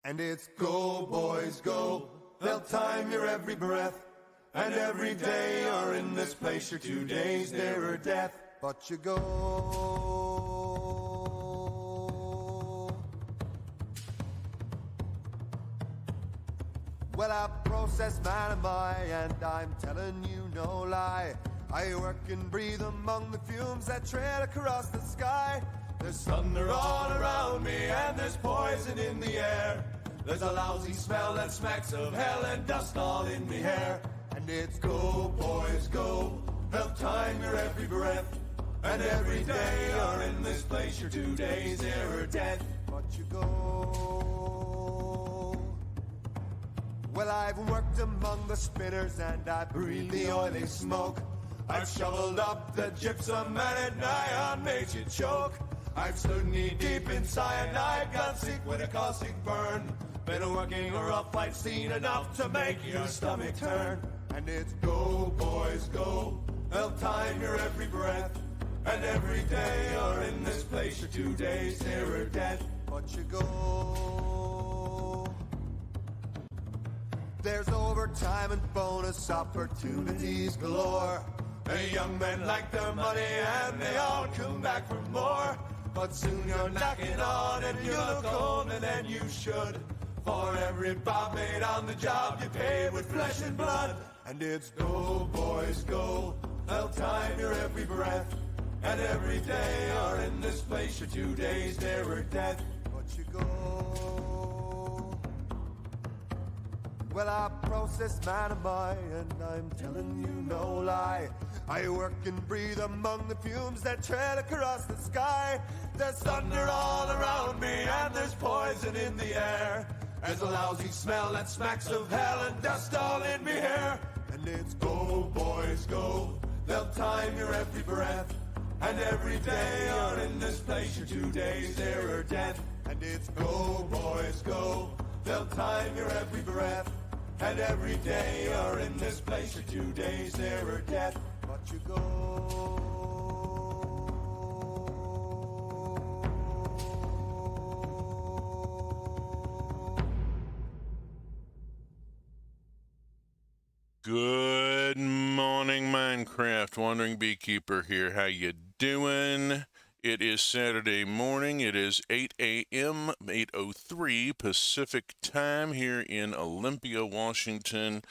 And it's go, boys, go. They'll time your every breath. And every day you're in this place, you're 2 days nearer death. But you go. Well, I process man am I, and I'm telling you no lie. I work and breathe among the fumes that trail across the sky. There's thunder all around me, and there's poison in the air. There's a lousy smell that smacks of hell and dust all in me hair. And it's go, boys, go. They'll time your every breath. And every day you're in this place, you're 2 days nearer death. But you go. Well, I've worked among the spinners and I breathe the oily smoke. I've shoveled up the gypsum and at nigh made you choke. I've stood knee deep in cyanide, got sick with a caustic burn. Been working a rough fight, seen enough to make your stomach turn. And it's go, boys, go. They'll time your every breath. And every day you're in this place, you're 2 days nearer death. But you go. There's overtime and bonus opportunities galore. The young men like their money and they all come back for more. But soon you're knocking on and you look older than you should. For every bob made on the job you pay with flesh and blood. And it's go, boys, go. They'll time your every breath. And every day you're in this place, you're 2 days nearer death. But you go. Well, I process man am I, and I'm telling you no lie. I work and breathe among the fumes that trail across the sky. There's thunder all around me, and there's poison in the air. There's a lousy smell that smacks of hell and dust all in me hair. And it's go, boys, go. They'll time your every breath. And every day you're in this place, you're 2 days nearer death. And it's go, boys, go. They'll time your every breath. And every day you're in this place, you're 2 days nearer death. But you go. Good morning, Minecraft. Wandering Beekeeper here. How you doing? It is Saturday morning. It is 8 a.m., 8:03 Pacific time here in Olympia, Washington.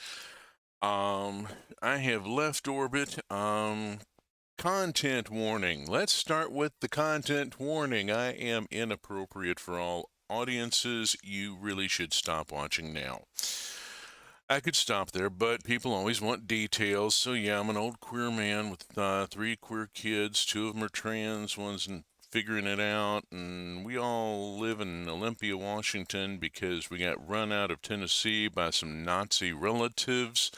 I have left orbit. Content warning. Let's start with the content warning. I am inappropriate for all audiences. You really should stop watching now. I could stop there, but people always want details. So yeah, I'm an old queer man with 3 queer kids. 2 of them are trans, one's figuring it out, and we all live in Olympia, Washington because we got run out of Tennessee by some Nazi relatives.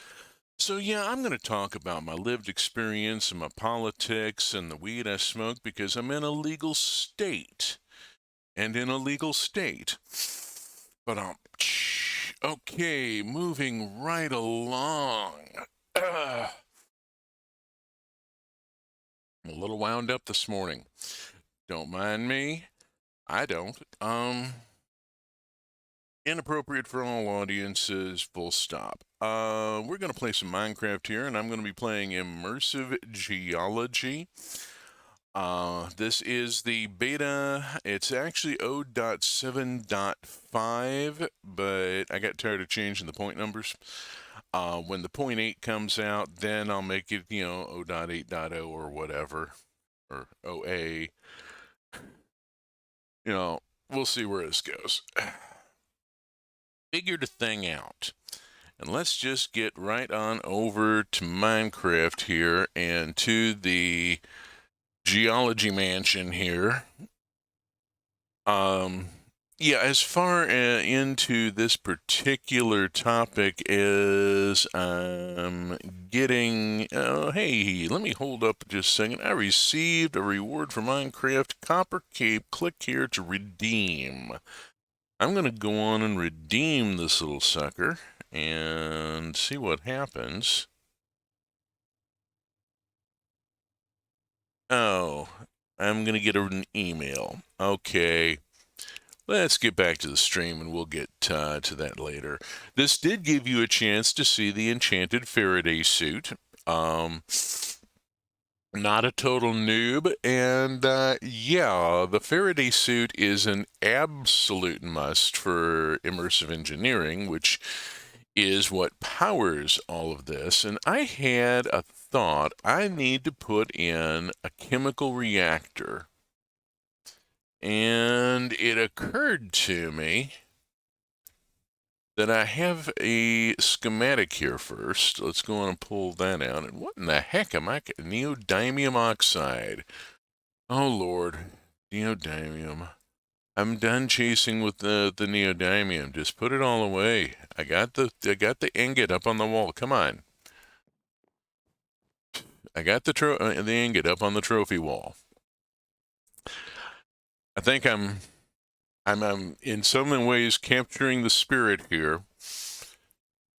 So yeah, I'm going to talk about my lived experience and my politics and the weed I smoke because I'm in a legal state. And in a legal state. But okay, moving right along. I'm a little wound up this morning. Don't mind me. I don't. Inappropriate for all audiences, full stop. We're going to play some Minecraft here, and I'm going to be playing Immersive Geology. This is the beta. It's actually 0.7.5, but I got tired of changing the point numbers. When the 0.8 comes out, then I'll make it, 0.8.0 or whatever, or OA. We'll see where this goes. Figured a thing out. And let's just get right on over to Minecraft here and to the Geology Mansion here. Yeah, as far into this particular topic as I'm getting, hey, let me hold up just a second. I received a reward for Minecraft Copper Cape. Click here to redeem. I'm going to go on and redeem this little sucker and see what happens. Oh, I'm going to get an email. Okay. let's get back to the stream, and we'll get to that later. This did give you a chance to see the enchanted Faraday suit. Not a total noob, and yeah, the Faraday suit is an absolute must for immersive engineering, which is what powers all of this. And I had a thought: I need to put in a chemical reactor, and it occurred to me that I have a schematic here first. Let's go on and pull that out. And what in the heck am I? Neodymium oxide. Oh, Lord. Neodymium. I'm done chasing with the neodymium. Just put it all away. I got the ingot up on the wall. Come on. I got the ingot up on the trophy wall. I think I'm in some ways capturing the spirit here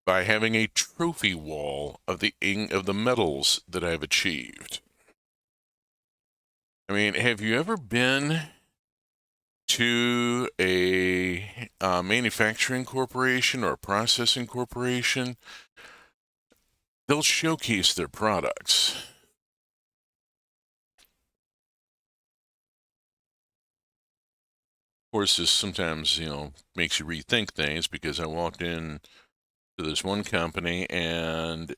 by having a trophy wall of the medals that I've achieved. I mean, have you ever been to a manufacturing corporation or a processing corporation? They'll showcase their products. Of course, this sometimes, makes you rethink things, because I walked in to this one company, and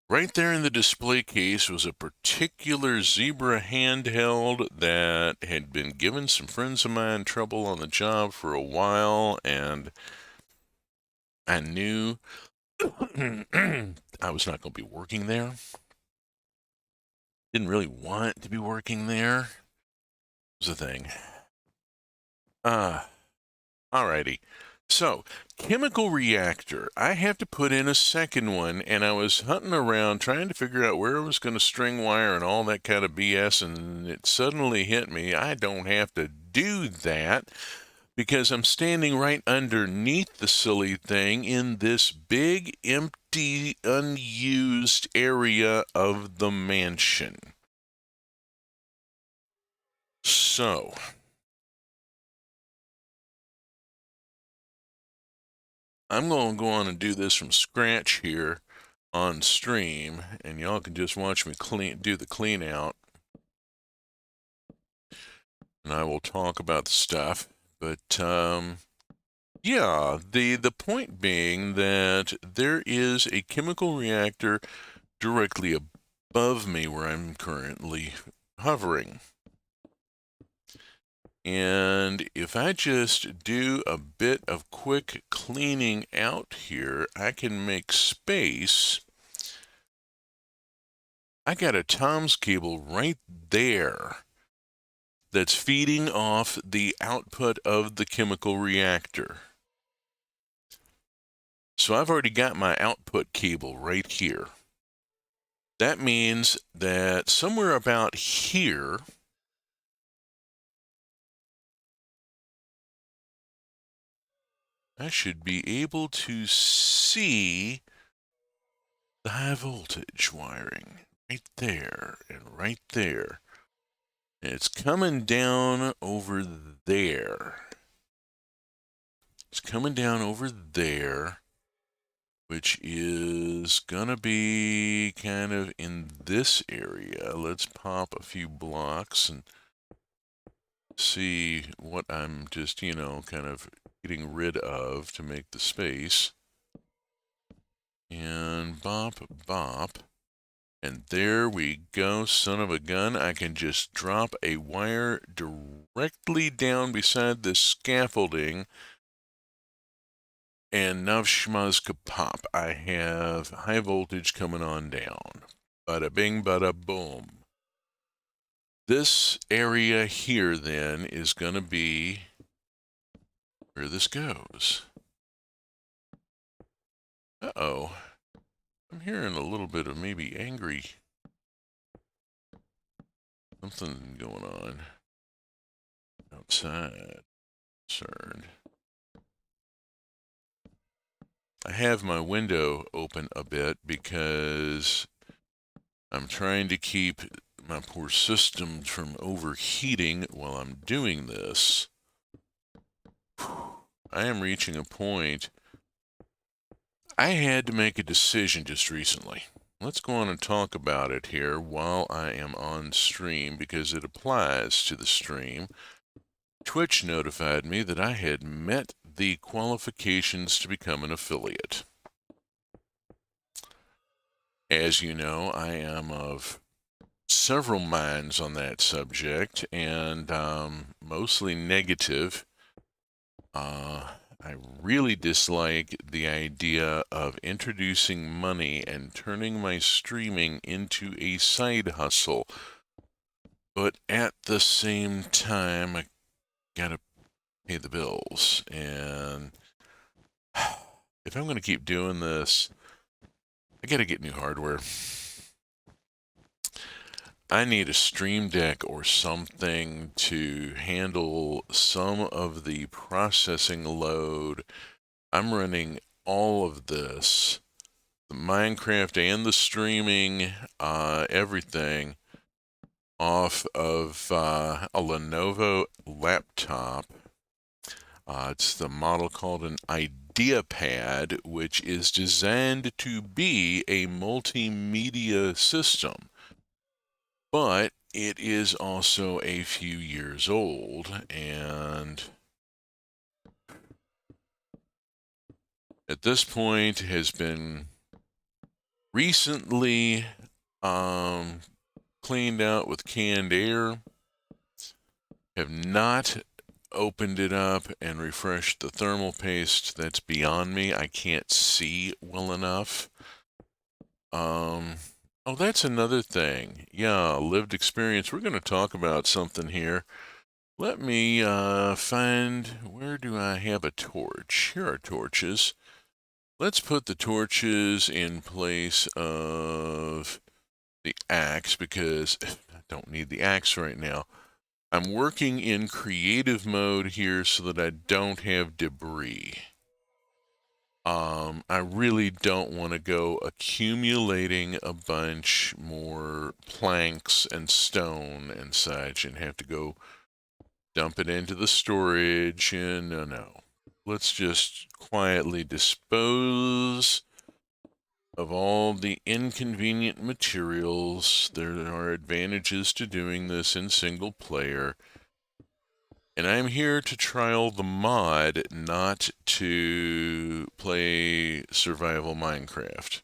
right there in the display case was a particular Zebra handheld that had been giving some friends of mine trouble on the job for a while, and I knew I was not going to be working there. Didn't really want to be working there. Was the thing. Alrighty. So, chemical reactor. I have to put in a second one, and I was hunting around trying to figure out where I was going to string wire and all that kind of BS, and it suddenly hit me. I don't have to do that, because I'm standing right underneath the silly thing in this big, empty, unused area of the mansion. So, I'm going to go on and do this from scratch here on stream, and y'all can just watch me do the clean out, and I will talk about the stuff. But yeah, the point being that there is a chemical reactor directly above me where I'm currently hovering. And if I just do a bit of quick cleaning out here, I can make space. I got a Tom's cable right there that's feeding off the output of the chemical reactor. So I've already got my output cable right here. That means that somewhere about here, I should be able to see the high voltage wiring right there and right there. And it's coming down over there. It's coming down over there, which is gonna be kind of in this area. Let's pop a few blocks and see what I'm just, kind of getting rid of to make the space. And bop, bop. And there we go, son of a gun. I can just drop a wire directly down beside this scaffolding, and nav schmaz kapop. I have high voltage coming on down. Bada bing, bada boom. This area here, then, is going to be where this goes. Uh-oh. I'm hearing a little bit of maybe angry. Something going on outside. Concerned. I have my window open a bit because I'm trying to keep my poor system from overheating while I'm doing this. I am reaching a point. I had to make a decision just recently. Let's go on and talk about it here while I am on stream because it applies to the stream. Twitch notified me that I had met the qualifications to become an affiliate. As you know, I am of several minds on that subject, and mostly negative. I really dislike the idea of introducing money and turning my streaming into a side hustle. But at the same time, I gotta pay the bills. And if I'm gonna keep doing this, I gotta get new hardware. I need a Stream Deck or something to handle some of the processing load. I'm running all of this, the Minecraft and the streaming, everything, off of a Lenovo laptop. It's the model called an IdeaPad, which is designed to be a multimedia system. But it is also a few years old, and at this point has been recently cleaned out with canned air. Have not opened it up and refreshed the thermal paste. That's beyond me. I can't see well enough. Oh, that's another thing. Yeah, lived experience. We're going to talk about something here. Let me find, where do I have a torch? Here are torches. Let's put the torches in place of the axe because I don't need the axe right now. I'm working in creative mode here so that I don't have debris. I really don't want to go accumulating a bunch more planks and stone and such and have to go dump it into the storage. And no. Let's just quietly dispose of all the inconvenient materials. There are advantages to doing this in single player. And I'm here to trial the mod, not to play survival Minecraft.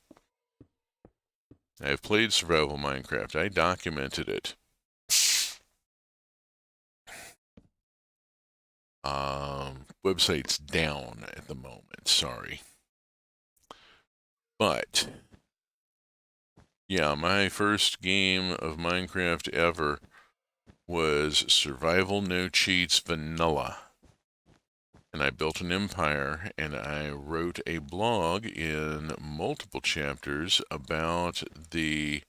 I've played survival Minecraft. I documented it. Website's down at the moment, sorry. But, yeah, my first game of Minecraft ever was Survival No Cheats Vanilla. And I built an empire, and I wrote a blog in multiple chapters about the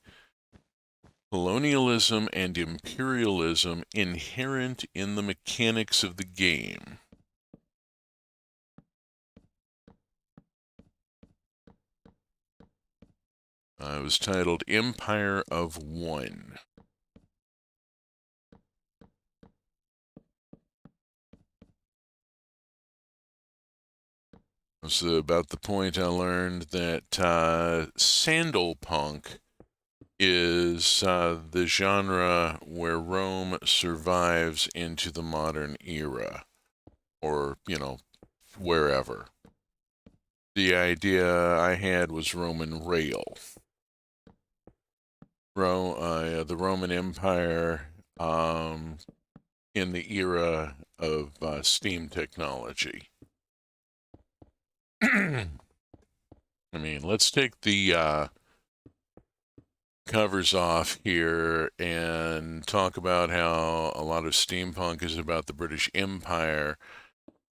colonialism and imperialism inherent in the mechanics of the game. It was titled Empire of One. It was about the point I learned that sandalpunk is the genre where Rome survives into the modern era, or, wherever. The idea I had was Roman rail. The Roman Empire in the era of steam technology. I mean, let's take the covers off here and talk about how a lot of steampunk is about the British Empire.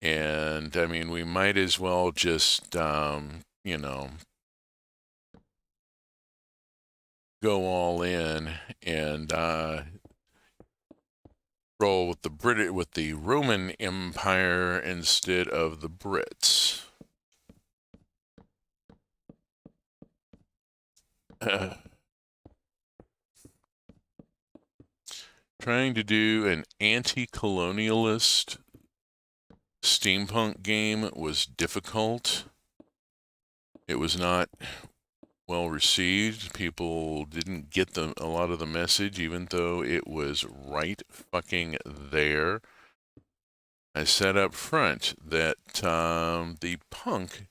And I mean, we might as well just, go all in and roll with the Roman Empire instead of the Brits. Trying to do an anti-colonialist steampunk game was difficult. It was not well received. People didn't get a lot of the message, even though it was right fucking there. I said up front that the punk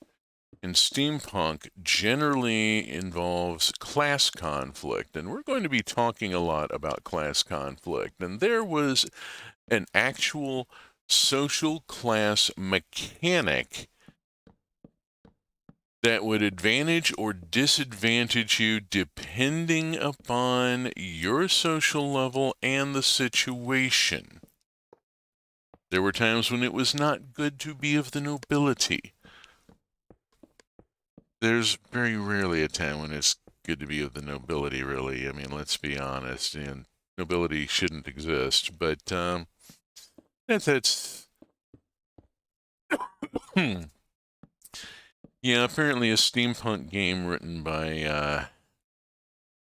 in steampunk generally involves class conflict, and we're going to be talking a lot about class conflict. And there was an actual social class mechanic that would advantage or disadvantage you depending upon your social level and the situation. There were times when it was not good to be of the nobility. There's very rarely a time when it's good to be of the nobility, really. I mean, let's be honest, and nobility shouldn't exist, but that's yeah, apparently a steampunk game written by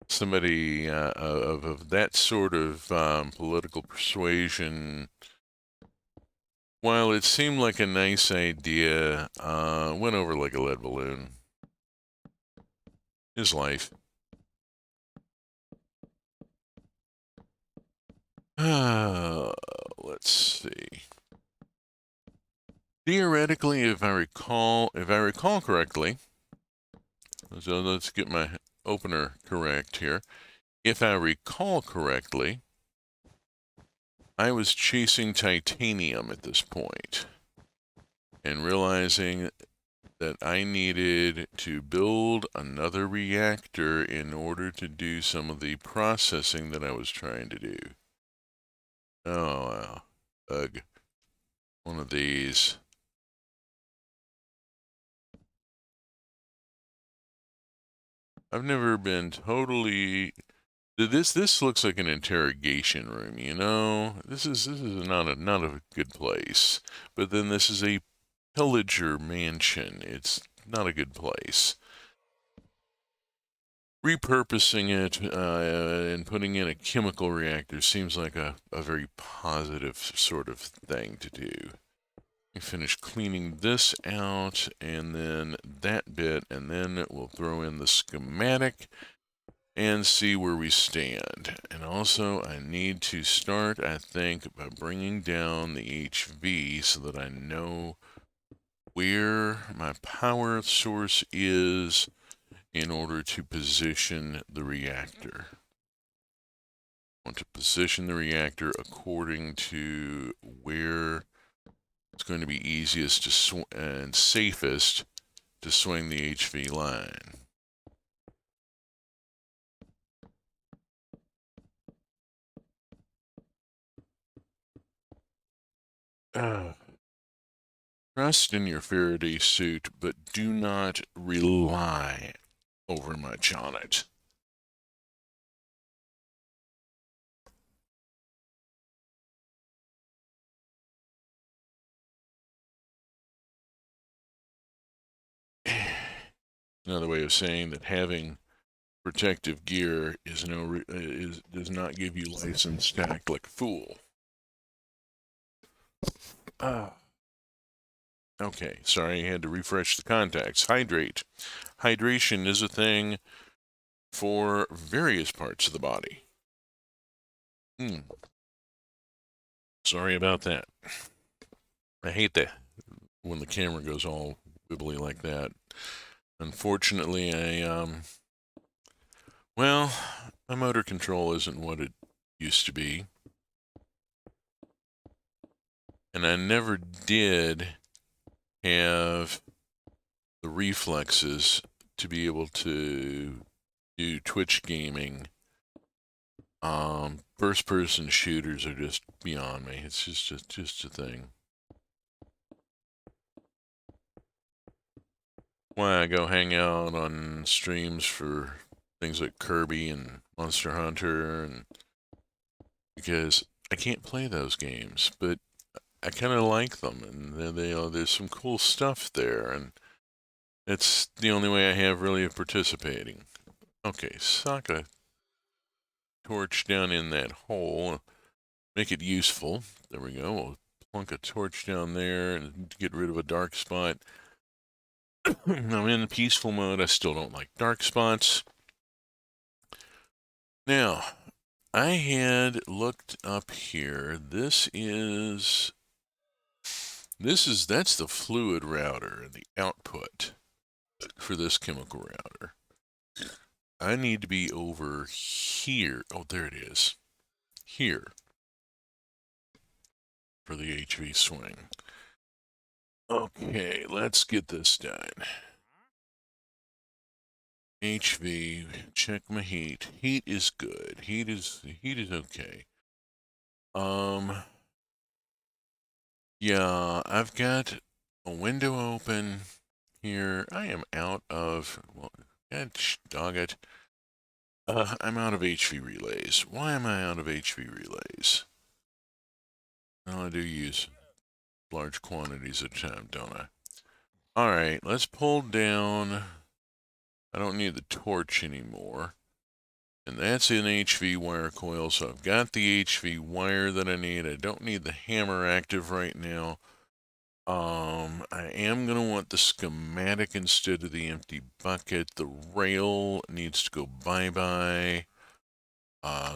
somebody of that sort of political persuasion, while it seemed like a nice idea, went over like a lead balloon. His life. Let's see. Theoretically, if I recall correctly, so let's get my opener correct here. If I recall correctly, I was chasing titanium at this point and realizing that I needed to build another reactor in order to do some of the processing that I was trying to do. Oh, wow. Ugh. One of these. I've never been totally... This looks like an interrogation room, you know? This is not a good place. But then this is a pillager mansion. It's not a good place. Repurposing it and putting in a chemical reactor seems like a very positive sort of thing to do. We finish cleaning this out and then that bit, and then we'll throw in the schematic and see where we stand. And also, I need to start, I think, by bringing down the HV so that I know where my power source is in order to position the reactor. I want to position the reactor according to where it's going to be easiest to and safest to swing the HV line. Trust in your Faraday suit, but do not rely overmuch on it. Another way of saying that having protective gear is does not give you license to act like a fool. Okay, sorry, I had to refresh the contacts. Hydrate. Hydration is a thing for various parts of the body. Sorry about that. I hate that when the camera goes all wibbly like that. Unfortunately, well, my motor control isn't what it used to be. And I never did have the reflexes to be able to do Twitch gaming. First-person shooters are just beyond me. It's just a thing. Why I go hang out on streams for things like Kirby and Monster Hunter, and because I can't play those games, but I kind of like them, and there's some cool stuff there, and it's the only way I have really of participating. Okay, sock a torch down in that hole, make it useful. There we go. We'll plunk a torch down there and get rid of a dark spot. I'm in peaceful mode. I still don't like dark spots. Now, I had looked up here. That's the fluid router, the output for this chemical router. I need to be over here. Oh, there it is. Here. For the HV swing. Okay, let's get this done. HV, check my heat. Heat is good. Heat is okay. Yeah, I've got a window open here. I am out of, well, dog it. I'm out of HV relays. Why am I out of HV relays? Well, I do use large quantities at a time, don't I? All right, let's pull down. I don't need the torch anymore. And that's in HV wire coil, so I've got the HV wire that I need. I don't need the hammer active right now. I am going to want the schematic instead of the empty bucket. The rail needs to go bye-bye.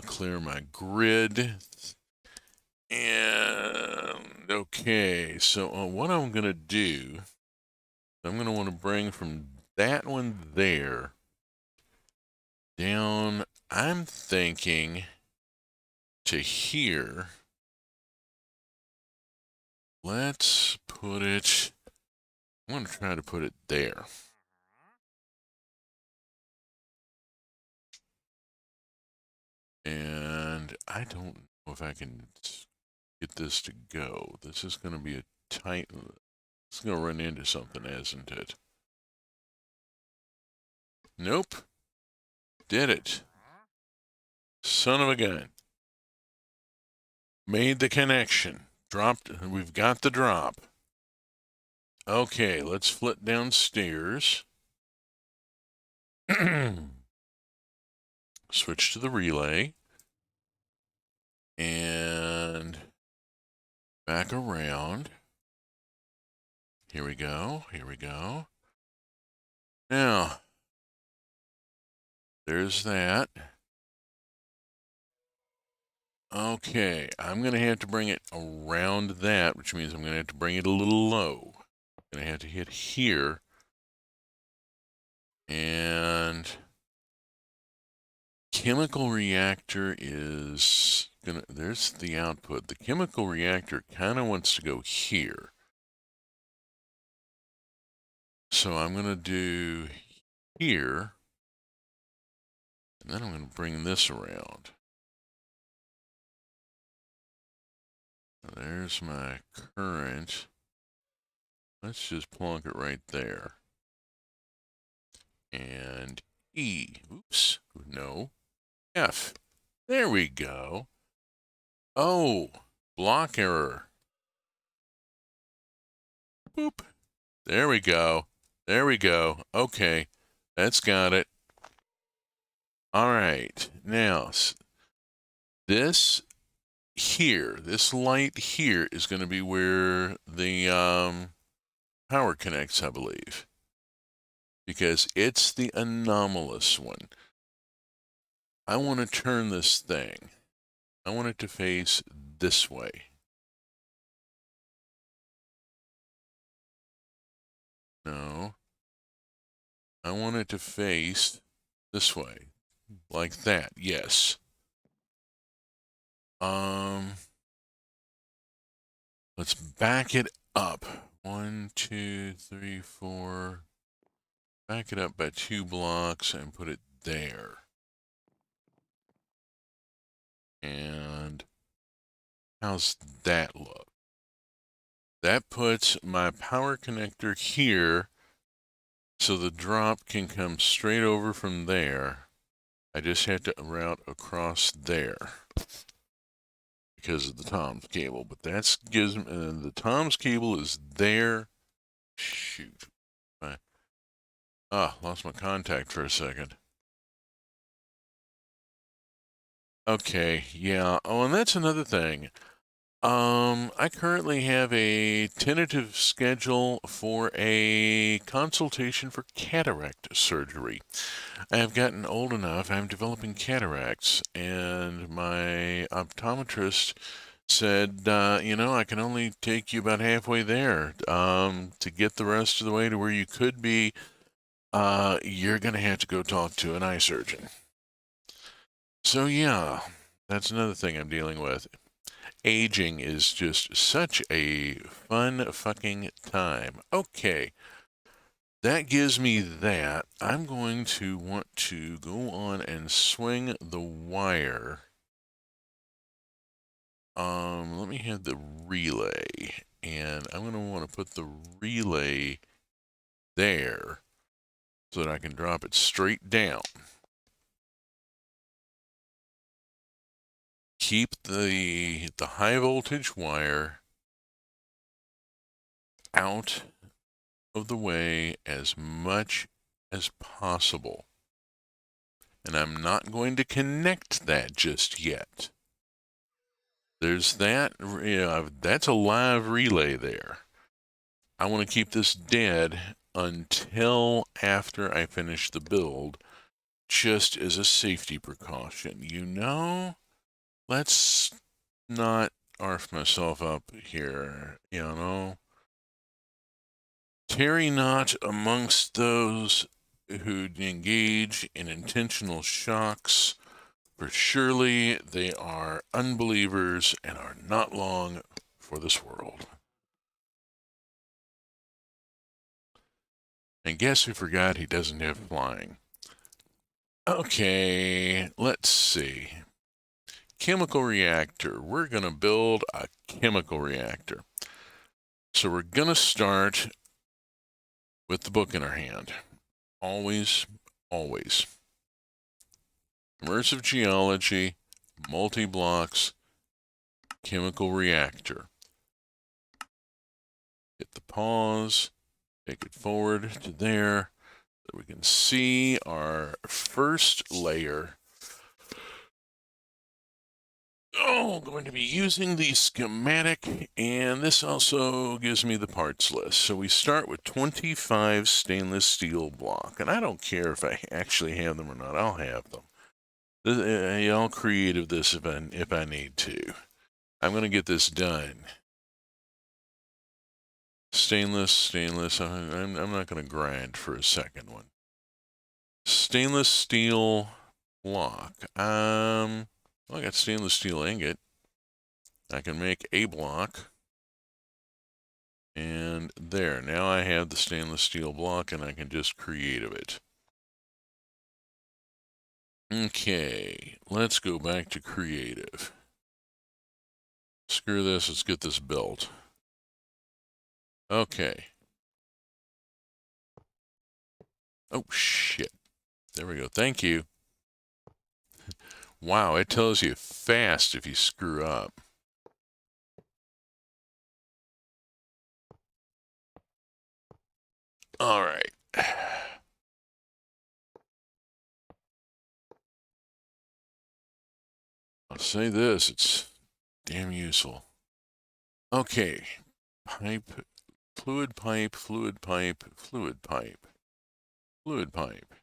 Clear my grid. And, okay, so what I'm going to do, I'm going to want to bring from that one there down, I'm thinking, to here. Let's put it, I'm going to try to put it there. And I don't know if I can get this to go. This is going to be a tight, it's going to run into something, isn't it? Nope. Did it. Son of a gun. Made the connection. Dropped, we've got the drop. Okay, let's flit downstairs. Switch to the relay. And back around. Here we go. Here we go. Now, there's that. Okay, I'm going to have to bring it around that, which means I'm going to have to bring it a little low. I'm going to have to hit here. And chemical reactor is going to, there's the output. The chemical reactor kind of wants to go here. So I'm going to do here. And then I'm going to bring this around. There's my current. Let's just plonk it right there. And E. Oops. No. F. There we go. Oh, block error. Boop. There we go. There we go. Okay. That's got it. All right. Now, this here, this light here is going to be where the power connects, I believe, because it's the anomalous one. I want to turn this thing. I want it to face this way. No. I want it to face this way. Like that, yes. Let's back it up. 1, 2, 3, 4. Back it up by 2 blocks and put it there. And how's that look? That puts my power connector here so the drop can come straight over from there. I just had to route across there because of the Tom's cable, but that gives me, the Tom's cable is there. Shoot. Lost my contact for a second. Okay, yeah. Oh, and that's another thing. I currently have a tentative schedule for a consultation for cataract surgery. I have gotten old enough, I'm developing cataracts, and my optometrist said, I can only take you about halfway there. To get the rest of the way to where you could be, you're going to have to go talk to an eye surgeon. So, yeah, that's another thing I'm dealing with. Aging is just such a fun fucking time. Okay, that gives me that. I'm going to want to go on and swing the wire. Let me have the relay, and I'm going to want to put the relay there so that I can drop it straight down. Keep the high voltage wire out of the way as much as possible. And I'm not going to connect that just yet. There's that, that's a live relay there. I want to keep this dead until after I finish the build, just as a safety precaution. Let's not arf myself up here, Tarry not amongst those who engage in intentional shocks, for surely they are unbelievers and are not long for this world. And guess who forgot he doesn't have flying? Okay, let's see. Chemical reactor. We're going to build a chemical reactor. So we're going to start with the book in our hand. Always, always. Immersive Geology, multi-blocks, chemical reactor. Hit the pause, take it forward to there, so we can see our first layer. I'm going to be using the schematic, and this also gives me the parts list. So we start with 25 stainless steel block, and I don't care if I actually have them or not. I'll have them. I'll creative this if I need to. I'm going to get this done. Stainless. I'm not going to grind for a second one. Stainless steel block. I got stainless steel ingot. I can make a block. And there, now I have the stainless steel block and I can just creative it. Okay, let's go back to creative. Screw this, let's get this built. Okay. Oh, shit. There we go. Thank you. Wow, it tells you fast if you screw up. All right. I'll say this, it's damn useful. Okay. Pipe, fluid pipe, fluid pipe, fluid pipe, fluid pipe.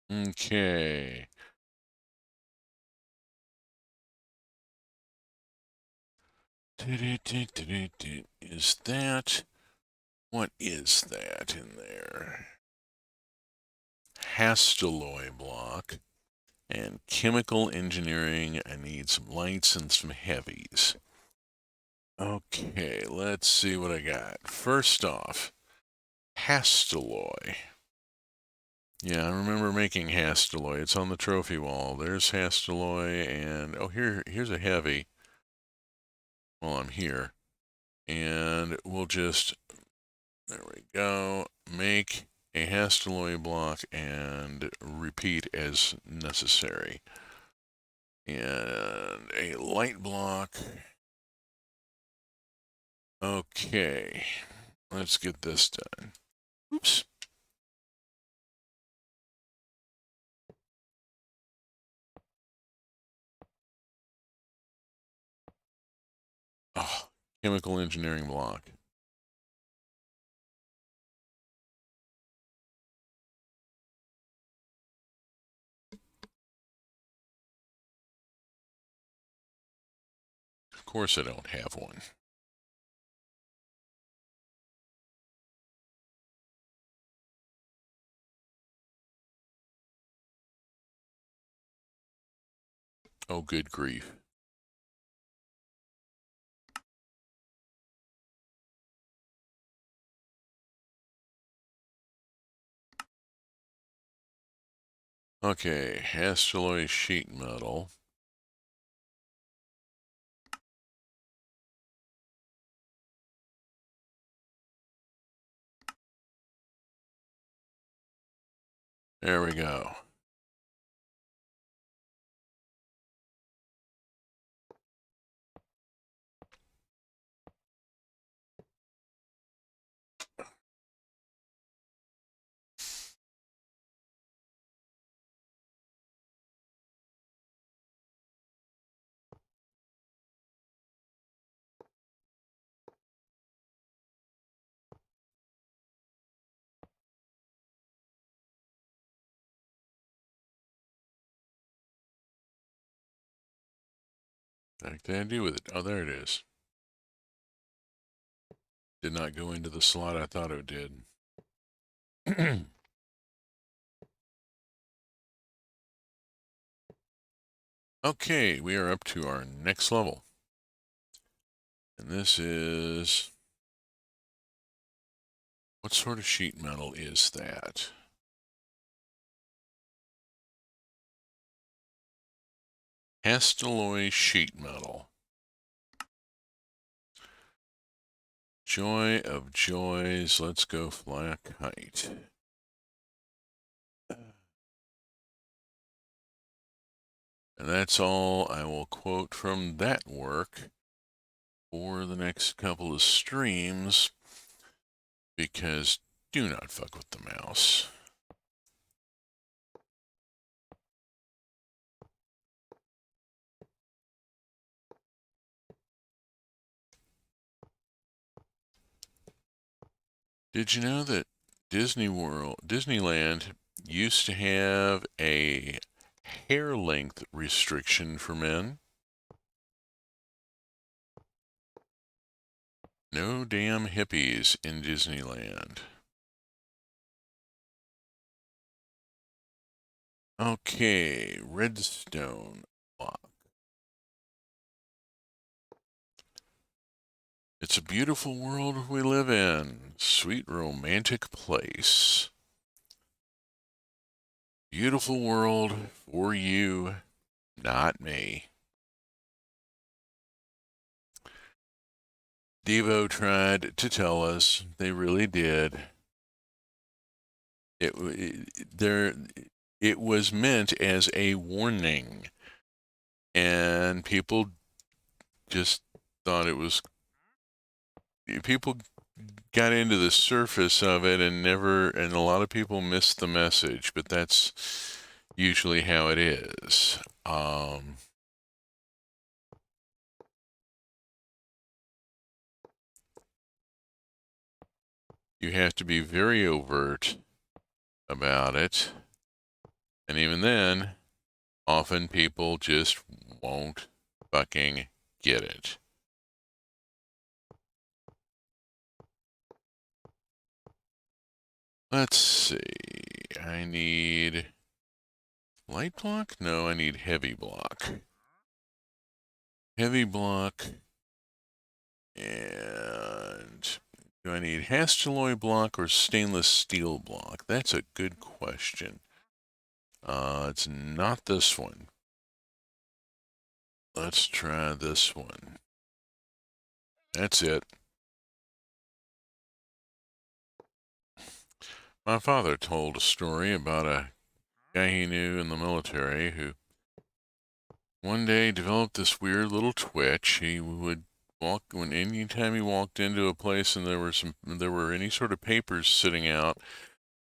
Okay. Is that? What is that in there? Hastelloy block and chemical engineering. I need some lights and some heavies. Okay, let's see what I got. First off, Hastelloy. Yeah, I remember making Hastelloy. It's on the trophy wall. There's Hastelloy, and oh, here's a heavy. While I'm here, and we'll just, there we go, make a Hastelloy block and repeat as necessary. And a light block. Okay, let's get this done. Oops. Oh, chemical engineering block. Of course I don't have one. Oh, good grief. Okay, Hastelloy sheet metal. There we go. What did I do with it? Oh, there it is. Did not go into the slot I thought it did. Okay, we are up to our next level. And this is... What sort of sheet metal is that? Hastelloy sheet metal. Joy of joys, let's go fly a kite. And that's all I will quote from that work for the next couple of streams, because do not fuck with the mouse. Did you know that Disneyland used to have a hair length restriction for men? No damn hippies in Disneyland. Okay, redstone block. It's a beautiful world we live in. Sweet romantic place. Beautiful world for you, not me. Devo tried to tell us, they really did. It was meant as a warning, and people just thought it was. People got into the surface of it and a lot of people missed the message, but that's usually how it is. You have to be very overt about it, and even then, often people just won't fucking get it. Let's see, I need light block? No, I need heavy block. Heavy block, and do I need Hastelloy block or stainless steel block? That's a good question. It's not this one. Let's try this one. That's it. My father told a story about a guy he knew in the military who one day developed this weird little twitch. He would anytime he walked into a place and there were any sort of papers sitting out,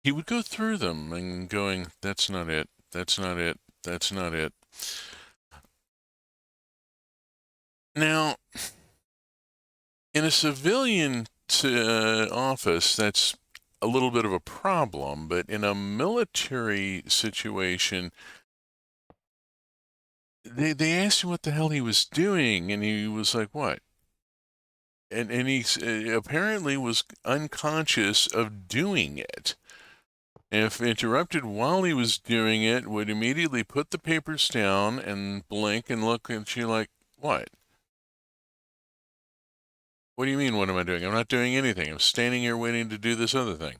he would go through them and going, that's not it, that's not it, that's not it. Now, in a civilian office, that's a little bit of a problem, but in a military situation, they asked him what the hell he was doing, and he was like, what? And he apparently was unconscious of doing it. If interrupted while he was doing it, would immediately put the papers down and blink and look at you like, what? What do you mean, what am I doing? I'm not doing anything. I'm standing here waiting to do this other thing.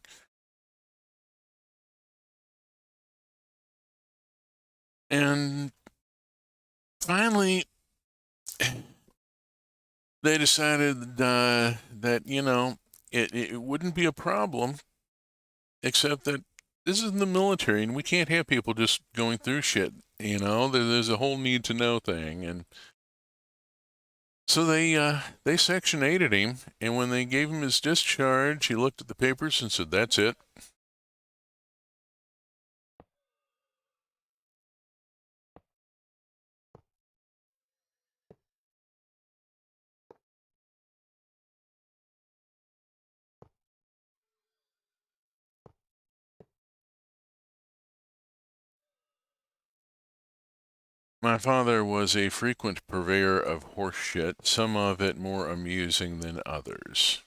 And finally, they decided that, you know, it wouldn't be a problem, except that this is in the military and we can't have people just going through shit. You know, there's a whole need to know thing. And so they Section 8'd him, and when they gave him his discharge, he looked at the papers and said, that's it. My father was a frequent purveyor of horse shit, some of it more amusing than others.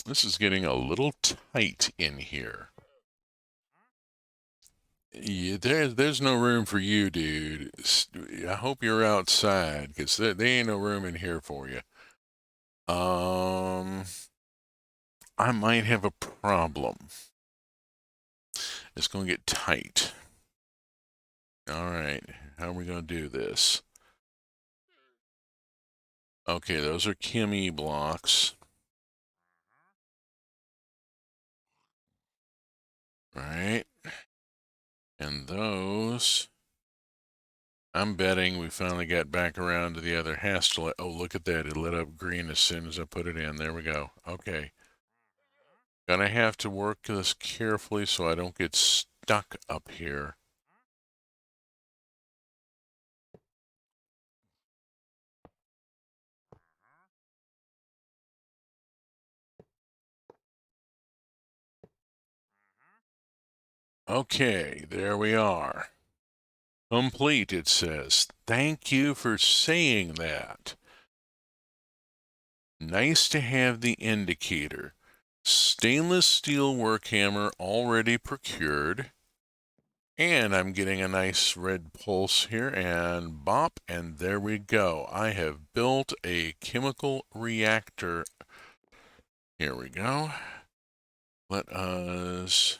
This is getting a little tight in here. Yeah, there's no room for you, dude. I hope you're outside, because there ain't no room in here for you. I might have a problem. It's going to get tight. All right, how are we going to do this? Okay, those are Kimmy blocks. Right. And those, I'm betting we finally got back around to the other has to let, oh, look at that. It lit up green as soon as I put it in. There we go. Okay. Gonna have to work this carefully so I don't get stuck up here. Okay, there we are. Complete, it says. Thank you for saying that. Nice to have the indicator. Stainless steel work hammer already procured. And I'm getting a nice red pulse here, and bop, and there we go. I have built a chemical reactor. Here we go. Let us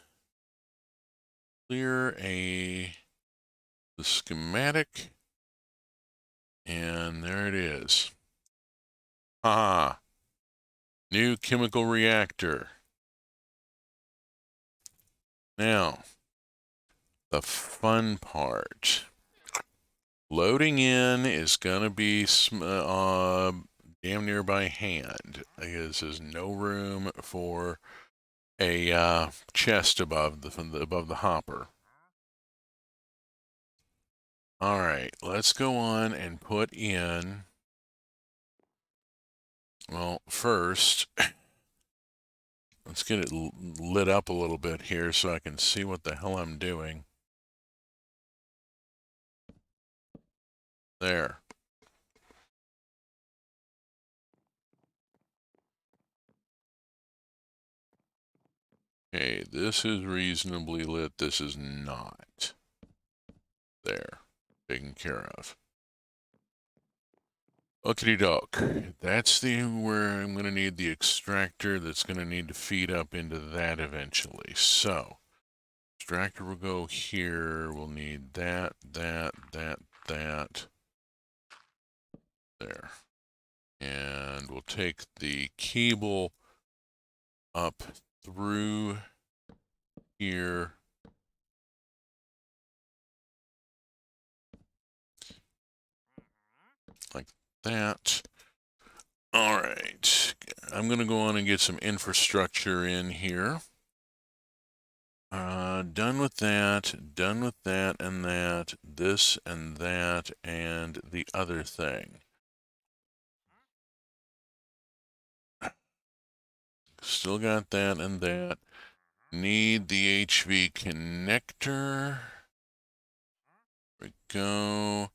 clear the schematic, and there it is. Ah, new chemical reactor. Now, the fun part. Loading in is going to be damn near by hand, because there's no room for a chest above the hopper. All right, let's go on and put in. Well, first, let's get it lit up a little bit here so I can see what the hell I'm doing. There. Okay, this is reasonably lit. This is not. There. Taken care of. Okie doke. That's where I'm going to need the extractor that's going to need to feed up into that eventually. So, extractor will go here. We'll need that. There. And we'll take the cable up through here. Like that. All right. I'm going to go on and get some infrastructure in here. Done with that, and that, this and that, and the other thing. Still got that and that. Need the HV connector. There we go.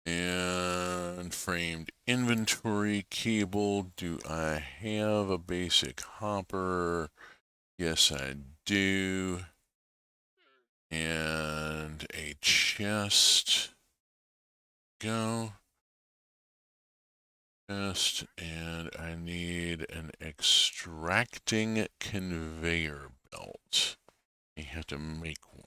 And framed inventory cable. Do I have a basic hopper? Yes, I do. And a chest. Go. Chest. And I need an extracting conveyor belt. I have to make one.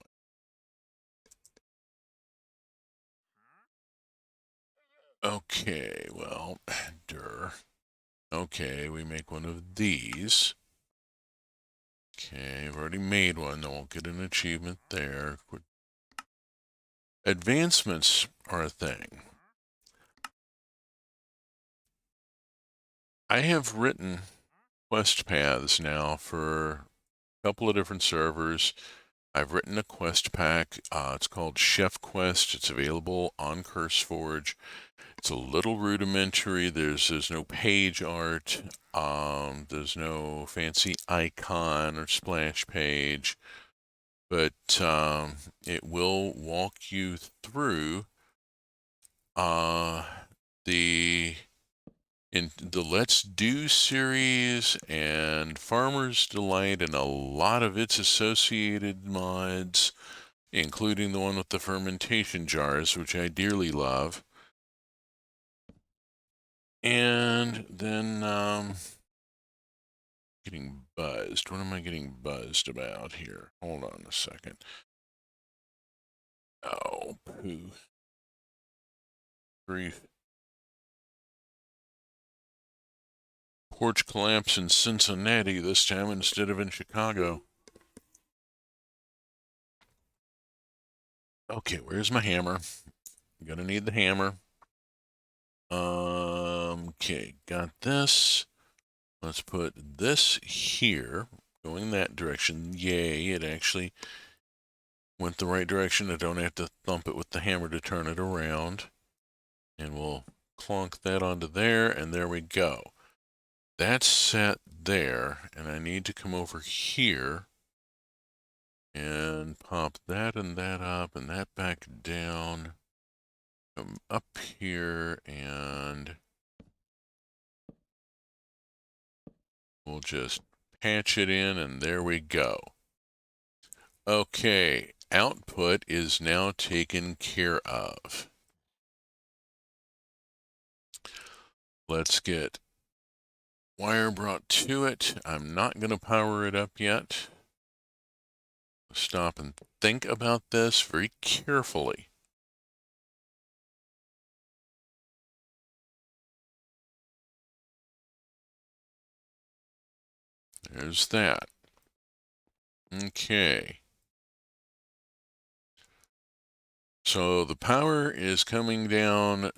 Okay, well, Okay, we make one of these. Okay, I've already made one. I won't get an achievement there. Advancements are a thing. I have written quest paths now for a couple of different servers. I've written a quest pack. It's called Chef Quest. It's available on CurseForge. It's a little rudimentary. There's no page art. There's no fancy icon or splash page, but it will walk you through in the Let's Do series and Farmer's Delight and a lot of its associated mods, including the one with the fermentation jars, which I dearly love. And then getting buzzed. What am I getting buzzed about here? Hold on a second. Oh, poo. Grief. Porch collapse in Cincinnati this time instead of in Chicago. Okay, where's my hammer? I'm gonna need the hammer. Okay, got this. Let's put this here, going that direction. Yay, it actually went the right direction. I don't have to thump it with the hammer to turn it around. And we'll clonk that onto there, and there we go. That's set there, and I need to come over here and pop that and that up and that back down. Come up here and we'll just patch it in, and there we go. Okay, output is now taken care of. Let's get wire brought to it. I'm not going to power it up yet. Stop and think about this very carefully. There's that. Okay. So the power is coming down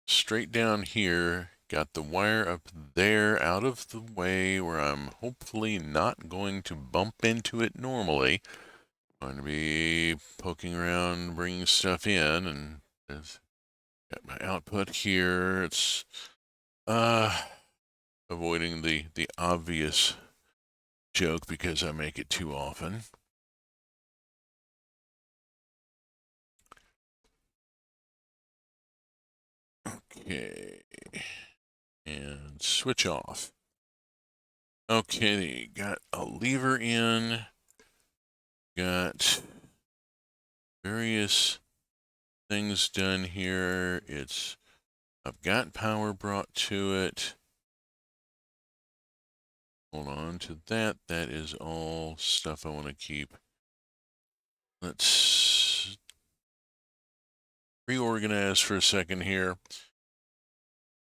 straight down here. Got the wire up there out of the way where I'm hopefully not going to bump into it normally. I'm going to be poking around, bringing stuff in, and got my output here. It's avoiding the obvious joke because I make it too often. Okay. And switch off. Okay, got a lever in. Got various things done here. I've got power brought to it. Hold on to that. That is all stuff I want to keep. Let's reorganize for a second here.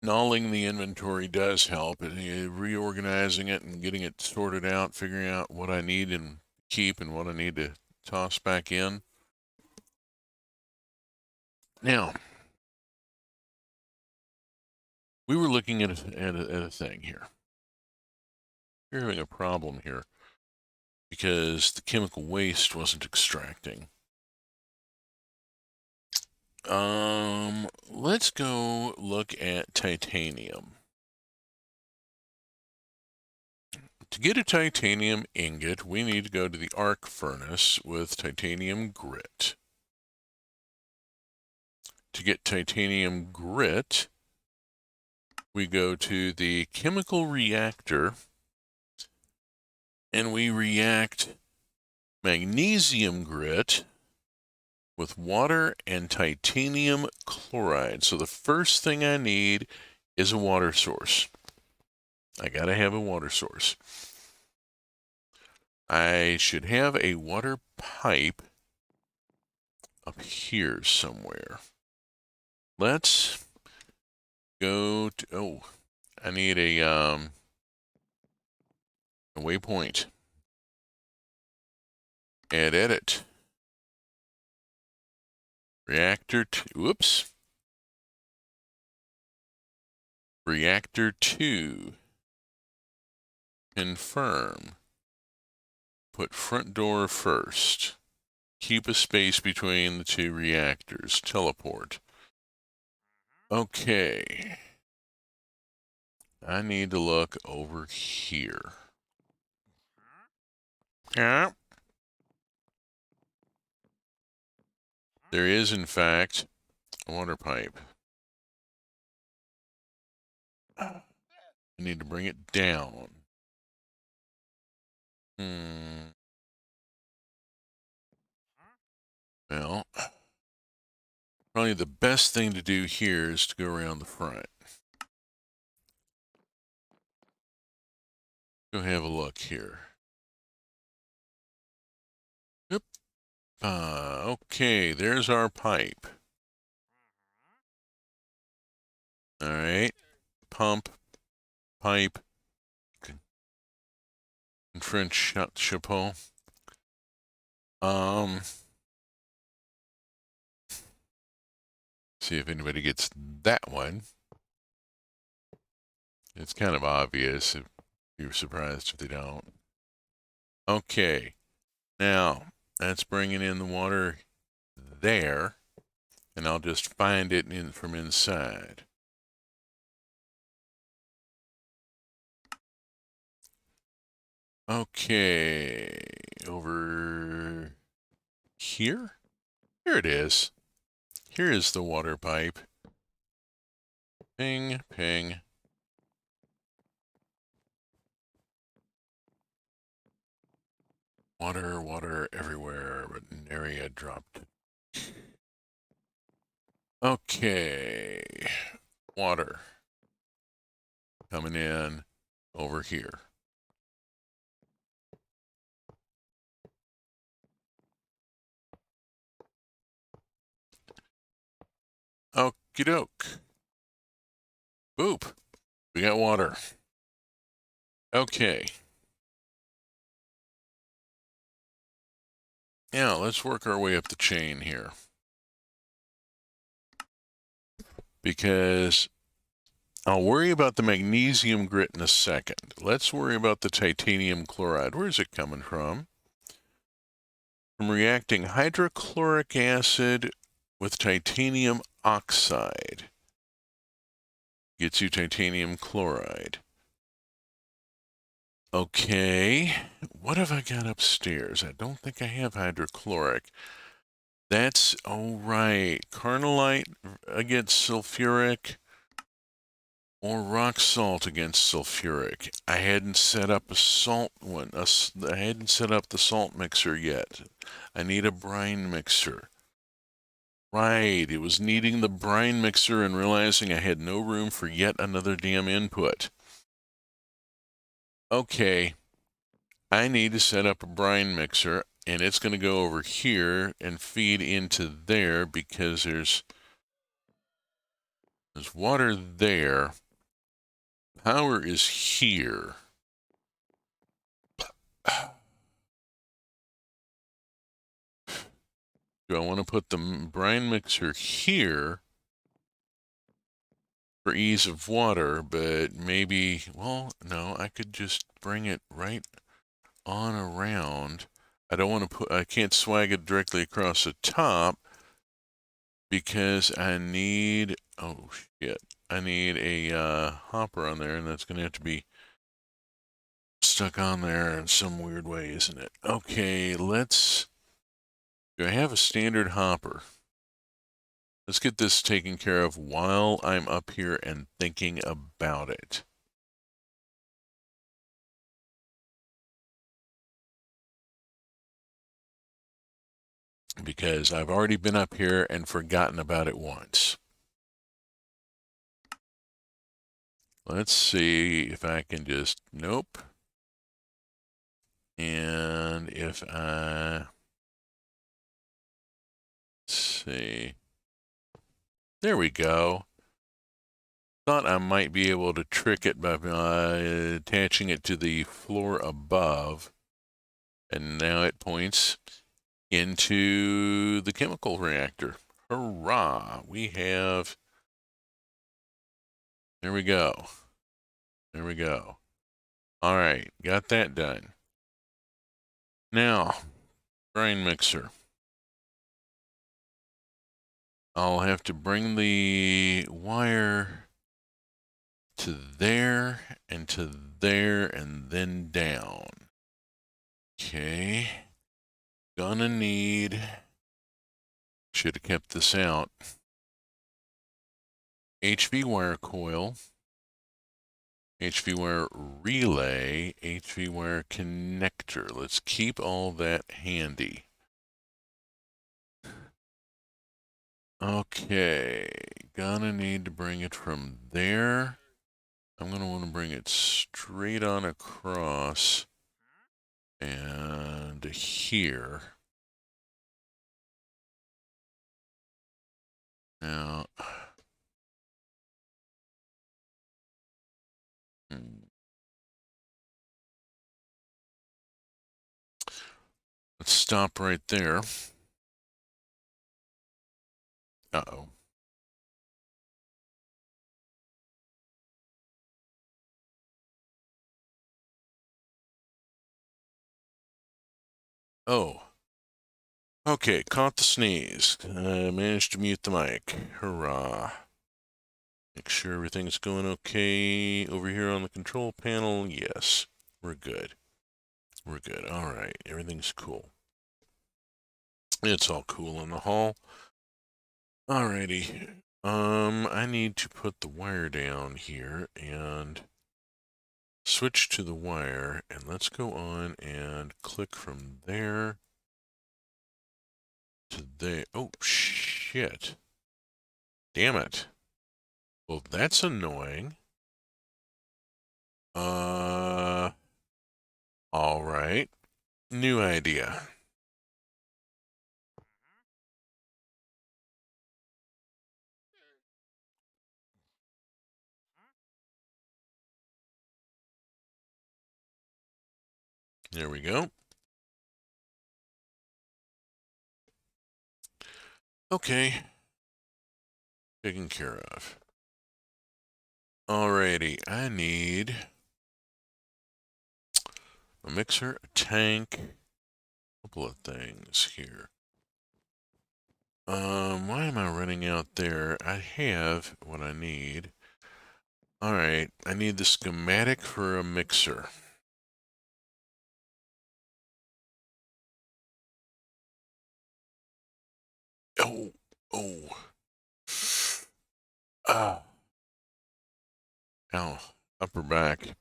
Gnawing the inventory does help. Reorganizing it and getting it sorted out, figuring out what I need in keep and what I need to toss back in. Now, we were looking at a thing here. We're having a problem here because the chemical waste wasn't extracting. Let's go look at titanium. To get a titanium ingot, we need to go to the arc furnace with titanium grit. To get titanium grit, we go to the chemical reactor and we react magnesium grit with water and titanium chloride. So the first thing I need is a water source. I gotta have a water source. I should have a water pipe up here somewhere. Let's go to, oh, I need a waypoint. Add edit. Reactor 2, whoops. Reactor 2. Confirm. Put front door first. Keep a space between the two reactors. Teleport. Okay. I need to look over here. Yeah. There is, in fact, a water pipe. I need to bring it down. Well, probably the best thing to do here is to go around the front. Go have a look here. Yep. Okay, there's our pipe. All right. Pump, pipe, in French, chapeau. See if anybody gets that one. It's kind of obvious. If you're surprised if they don't. Okay. Now, that's bringing in the water there, and I'll just find it from inside. Okay, over here? Here it is. Here is the water pipe. Ping, ping. Water, water everywhere, but an area dropped. Okay, water coming in over here. Okie doke. Boop. We got water. Okay. Now, let's work our way up the chain here. Because I'll worry about the magnesium grit in a second. Let's worry about the titanium chloride. Where is it coming from? From reacting hydrochloric acid with titanium oxide. Gets you titanium chloride. Okay, what have I got upstairs? I don't think I have hydrochloric. That's, oh right, carnallite against sulfuric or rock salt against sulfuric. I hadn't set up a salt one. I hadn't set up the salt mixer yet. I need a brine mixer. Right, it was needing the brine mixer and realizing I had no room for yet another damn input. Okay, I need to set up a brine mixer, and it's going to go over here and feed into there because there's water there. Power is here. Do I want to put the brine mixer here for ease of water, but maybe, well, no, I could just bring it right on around. I don't want to I can't swag it directly across the top because I need, oh shit, I need a hopper on there, and that's going to have to be stuck on there in some weird way, isn't it? Okay, do I have a standard hopper? Let's get this taken care of while I'm up here and thinking about it. Because I've already been up here and forgotten about it once. Let's see if I can just, nope. And if I, let's see, there we go. Thought I might be able to trick it by attaching it to the floor above. And now it points into the chemical reactor. Hurrah! We have, there we go. There we go. All right, got that done. Now, brine mixer. I'll have to bring the wire to there and to there and then down. Okay. Gonna need, should have kept this out, HV wire coil, HV wire relay, HV wire connector. Let's keep all that handy. Okay, gonna need to bring it from there. I'm going to want to bring it straight on across and here. Now, let's stop right there. Uh-oh. Oh. Okay, caught the sneeze. Managed to mute the mic. Hurrah. Make sure everything's going okay over here on the control panel. Yes, we're good. We're good. All right, everything's cool. It's all cool in the hall. Alrighty. I need to put the wire down here and switch to the wire, and let's go on and click from there to there. Oh, shit. Damn it. Well, that's annoying. All right. New idea. There we go. Okay. Taken care of. Alrighty. I need a mixer, a tank, a couple of things here. Why am I running out there? I have what I need. Alright, I need the schematic for a mixer. Oh, oh. Ah. Ow, upper back.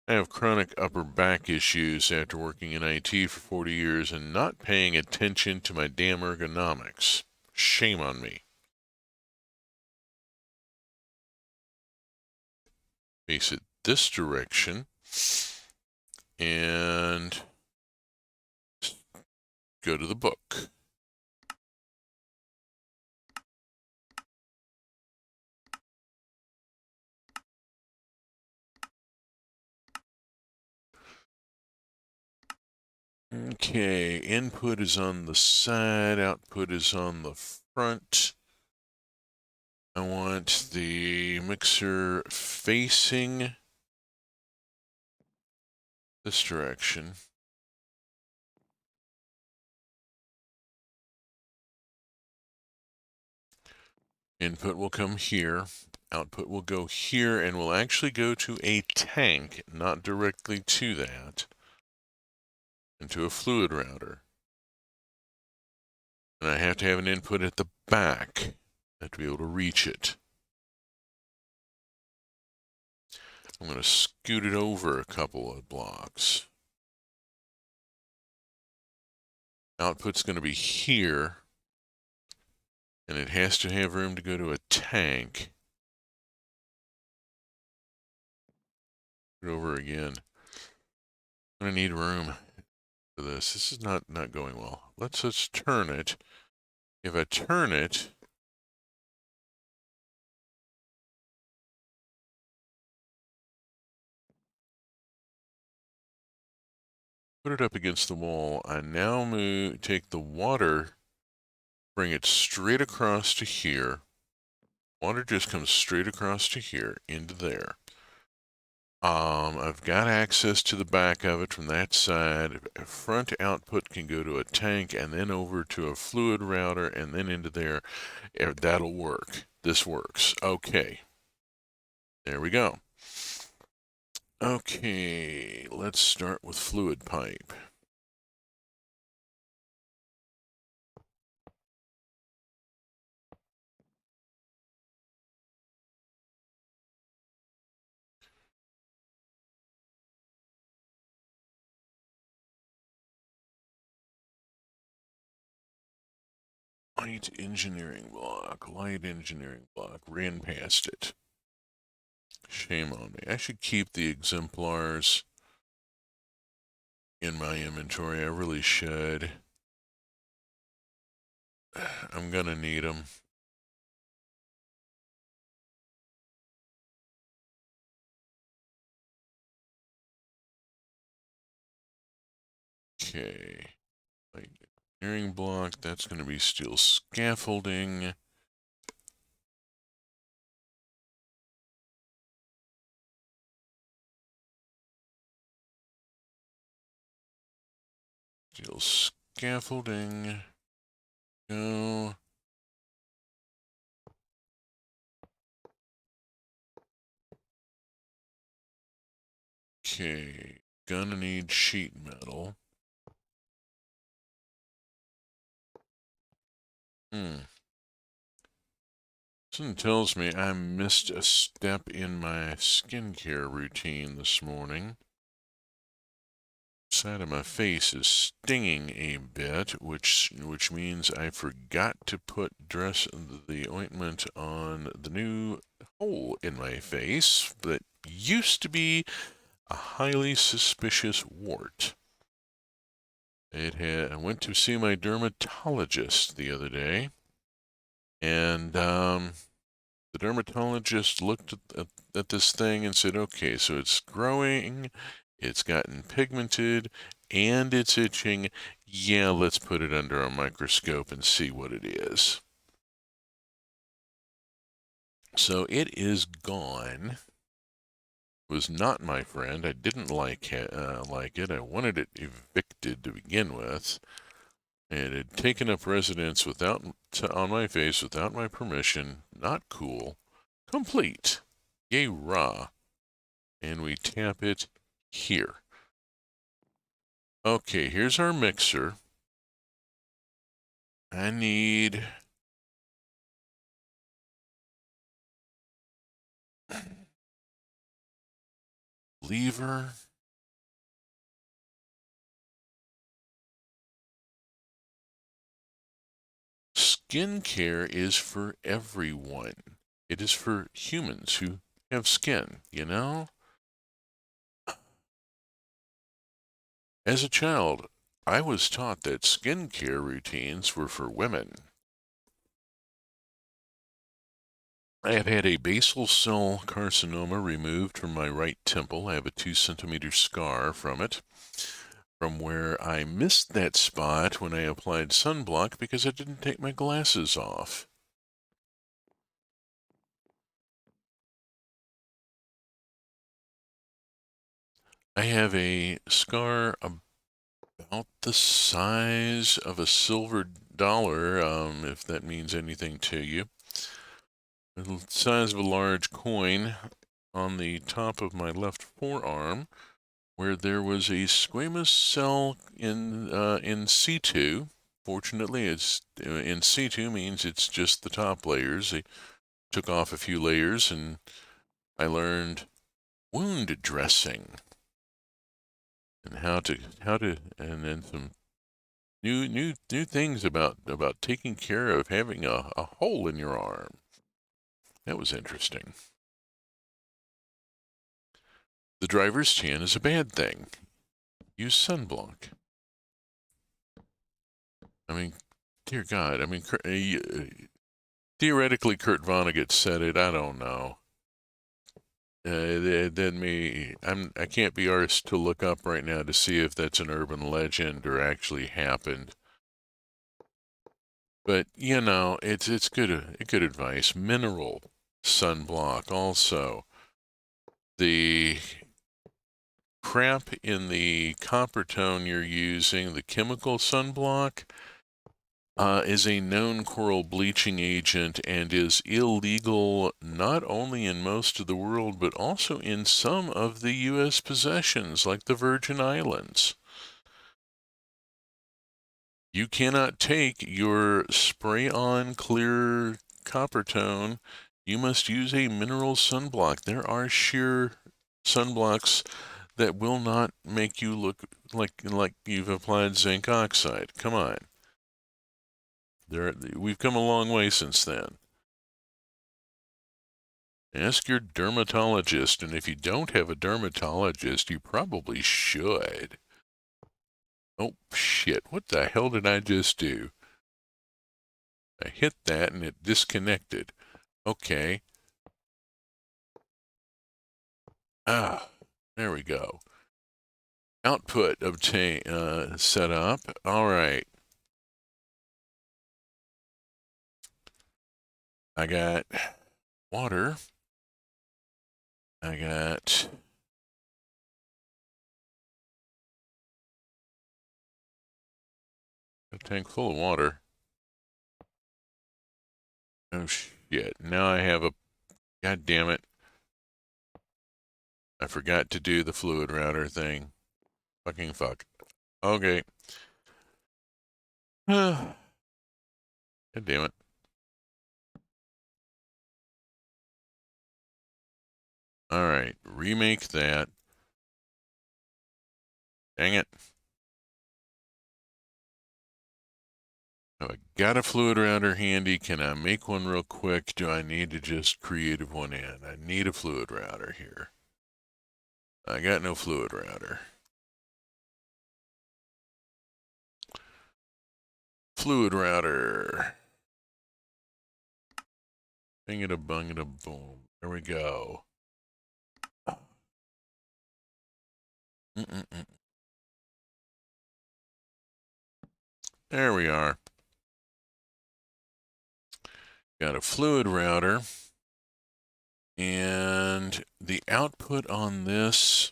I have chronic upper back issues after working in IT for 40 years and not paying attention to my damn ergonomics. Shame on me. Face it this direction and go to the book. Okay, input is on the side, output is on the front. I want the mixer facing this direction. Input will come here, output will go here, and will actually go to a tank, not directly to that, into a fluid router. And I have to have an input at the back. I have to be able to reach it. I'm going to scoot it over a couple of blocks. Output's going to be here, and it has to have room to go to a tank. Over again. I'm going to need room for this. This is not going well. Let's turn it. If I turn it, put it up against the wall, I now take the water, bring it straight across to here. Water just comes straight across to here, into there. I've got access to the back of it from that side. Front output can go to a tank and then over to a fluid router and then into there. That'll work. This works. Okay. There we go. Okay, let's start with fluid pipe. Light engineering block, ran past it. Shame on me. I should keep the exemplars in my inventory. I really should. I'm gonna need them. Okay. Light engineering block, that's gonna be steel scaffolding. Steel scaffolding. Go. Okay. Gonna need sheet metal. Something tells me I missed a step in my skincare routine this morning. Side of my face is stinging a bit, which means I forgot to put the ointment on the new hole in my face that used to be a highly suspicious wart. I went to see my dermatologist the other day, and the dermatologist looked at this thing and said, okay, so it's growing, it's gotten pigmented, and it's itching. Yeah, let's put it under a microscope and see what it is. So it is gone. It was not my friend. I didn't like it. I wanted it evicted to begin with. It had taken up residence on my face without my permission. Not cool. Complete. Yay, rah. And we tap it here. Okay, here's our mixer. I need lever. Skincare is for everyone. It is for humans who have skin, you know? As a child, I was taught that skincare routines were for women. I have had a basal cell carcinoma removed from my right temple. I have a 2-centimeter scar from it. from where I missed that spot when I applied sunblock because I didn't take my glasses off. I have a scar about the size of a silver dollar, if that means anything to you. The size of a large coin on the top of my left forearm, where there was a squamous cell in situ. Fortunately, it's in situ means it's just the top layers. They took off a few layers, and I learned wound dressing and how to and then some new things about taking care of having a hole in your arm. That was interesting. The driver's tan is a bad thing. Use sunblock. I mean, dear God. I mean, theoretically, Kurt Vonnegut said it. I don't know. I can't be arsed to look up right now to see if that's an urban legend or actually happened. But you know, it's good advice. Mineral sunblock also. The crap in the copper tone you're using, the chemical sunblock, is a known coral bleaching agent and is illegal not only in most of the world but also in some of the U.S. possessions like the Virgin Islands. You cannot take your spray-on clear copper tone. You must use a mineral sunblock. There are sheer sunblocks that will not make you look like you've applied zinc oxide. Come on. We've come a long way since then. Ask your dermatologist, and if you don't have a dermatologist, you probably should. Oh, shit. What the hell did I just do? I hit that and it disconnected. Okay. Ah, there we go. Output set up. All right. I got water. I got a tank full of water. Oh, shit. Now I have a... God damn it. I forgot to do the fluid router thing. Fucking fuck. Okay. God damn it. All right. Remake that. Dang it. I got a fluid router handy. Can I make one real quick? Do I need to just create one in? I need a fluid router here. I got no fluid router. Fluid router. Bing-a-da bung-a-da boom. There we go. Mm-mm-mm. There we are. Got a fluid router. And the output on this...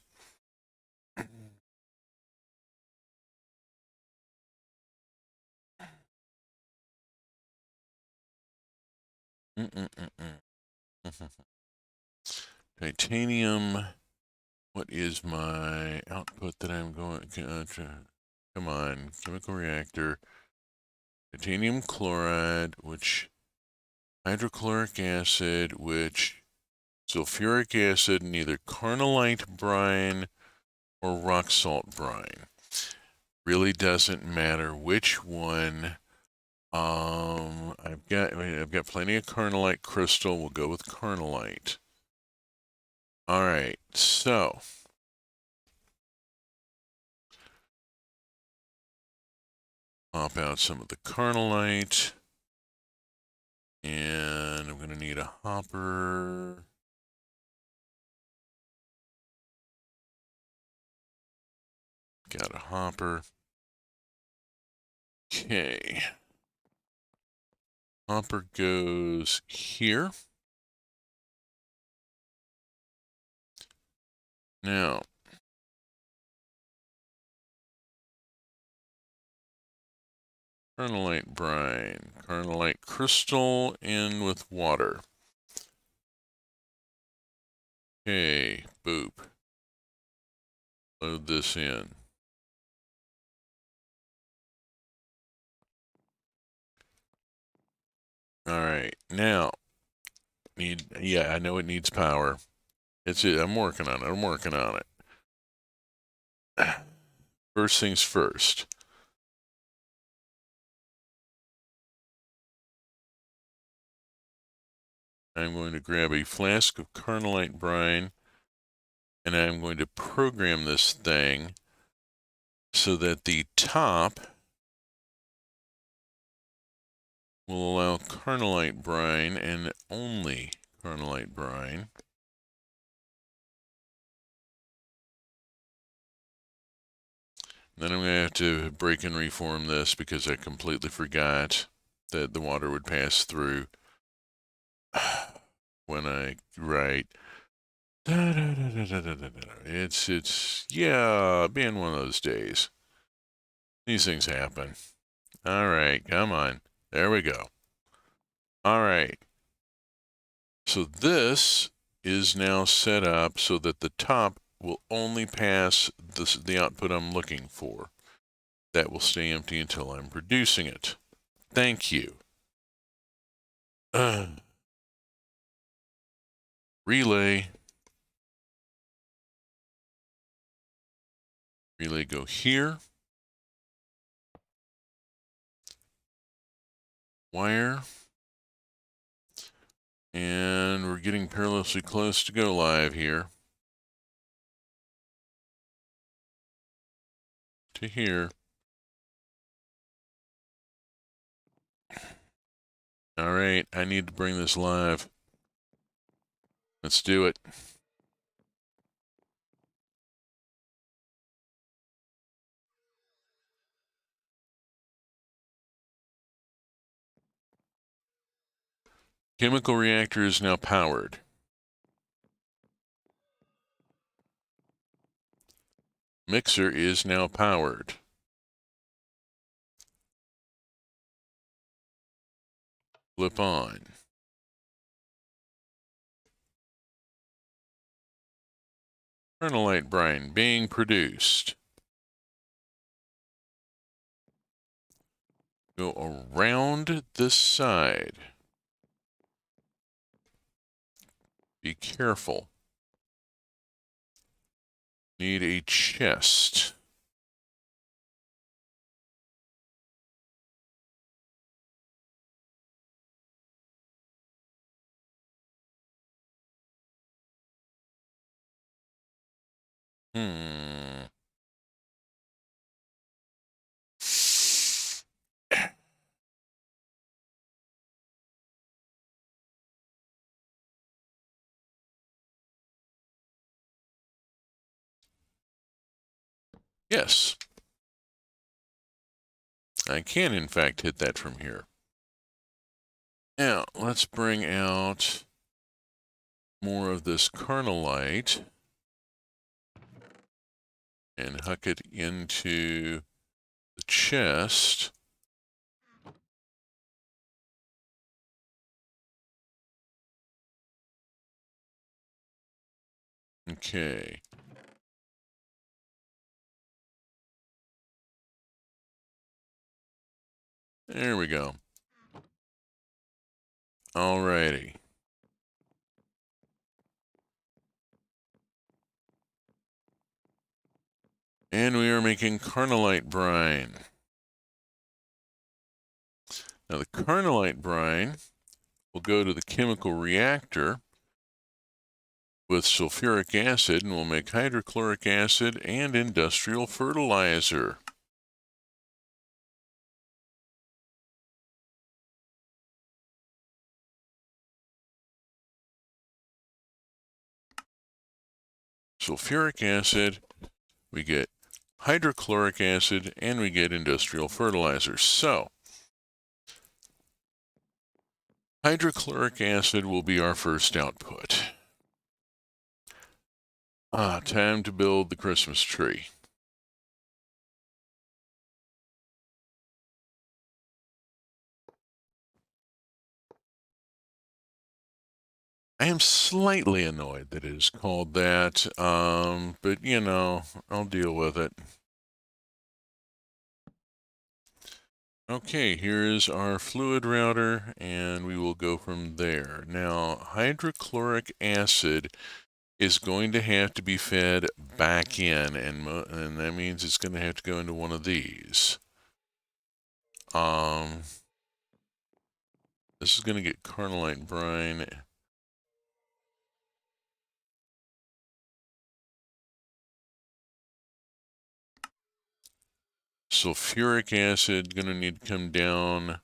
Titanium. What is my output that I'm going to... come on, chemical reactor. Titanium chloride, which... hydrochloric acid, which... sulfuric acid, and either carnallite brine or rock salt brine. Really doesn't matter which one. I've got plenty of carnallite crystal. We'll go with carnallite. All right, so pop out some of the carnallite, and I'm gonna need a hopper. Got a hopper. Okay. Hopper goes here. Now, kernelite brine, kernelite crystal in with water. Okay, boop. Load this in. All right, now, I know it needs power. I'm working on it. First things first. I'm going to grab a flask of kernelite brine, and I'm going to program this thing so that the top will allow kernelite brine and only kernelite brine. Then I'm going to have to break and reform this because I completely forgot that the water would pass through when I write. It's being one of those days. These things happen. All right, come on. There we go. All right. So this is now set up so that the top will only pass the output I'm looking for. That will stay empty until I'm producing it. Thank you. Relay. Relay go here. Wire. And we're getting perilously close to go live here. To here. All right, I need to bring this live. Let's do it. Chemical reactor is now powered. Mixer is now powered. Flip on. Kernelite brine being produced. Go around this side. Be careful. Need a chest. Yes. I can, in fact, hit that from here. Now, let's bring out more of this kernelite and huck it into the chest. Okay. There we go. Alrighty. And we are making kernelite brine. Now the kernelite brine will go to the chemical reactor with sulfuric acid and will make hydrochloric acid and industrial fertilizer. Sulfuric acid, we get hydrochloric acid, and we get industrial fertilizers. So, hydrochloric acid will be our first output. Time to build the Christmas tree. I am slightly annoyed that it is called that, but you know, I'll deal with it. Okay, here is our fluid router, and we will go from there. Now, hydrochloric acid is going to have to be fed back in, and that means it's going to have to go into one of these. This is going to get carnallite brine. Sulfuric acid going to need to come down.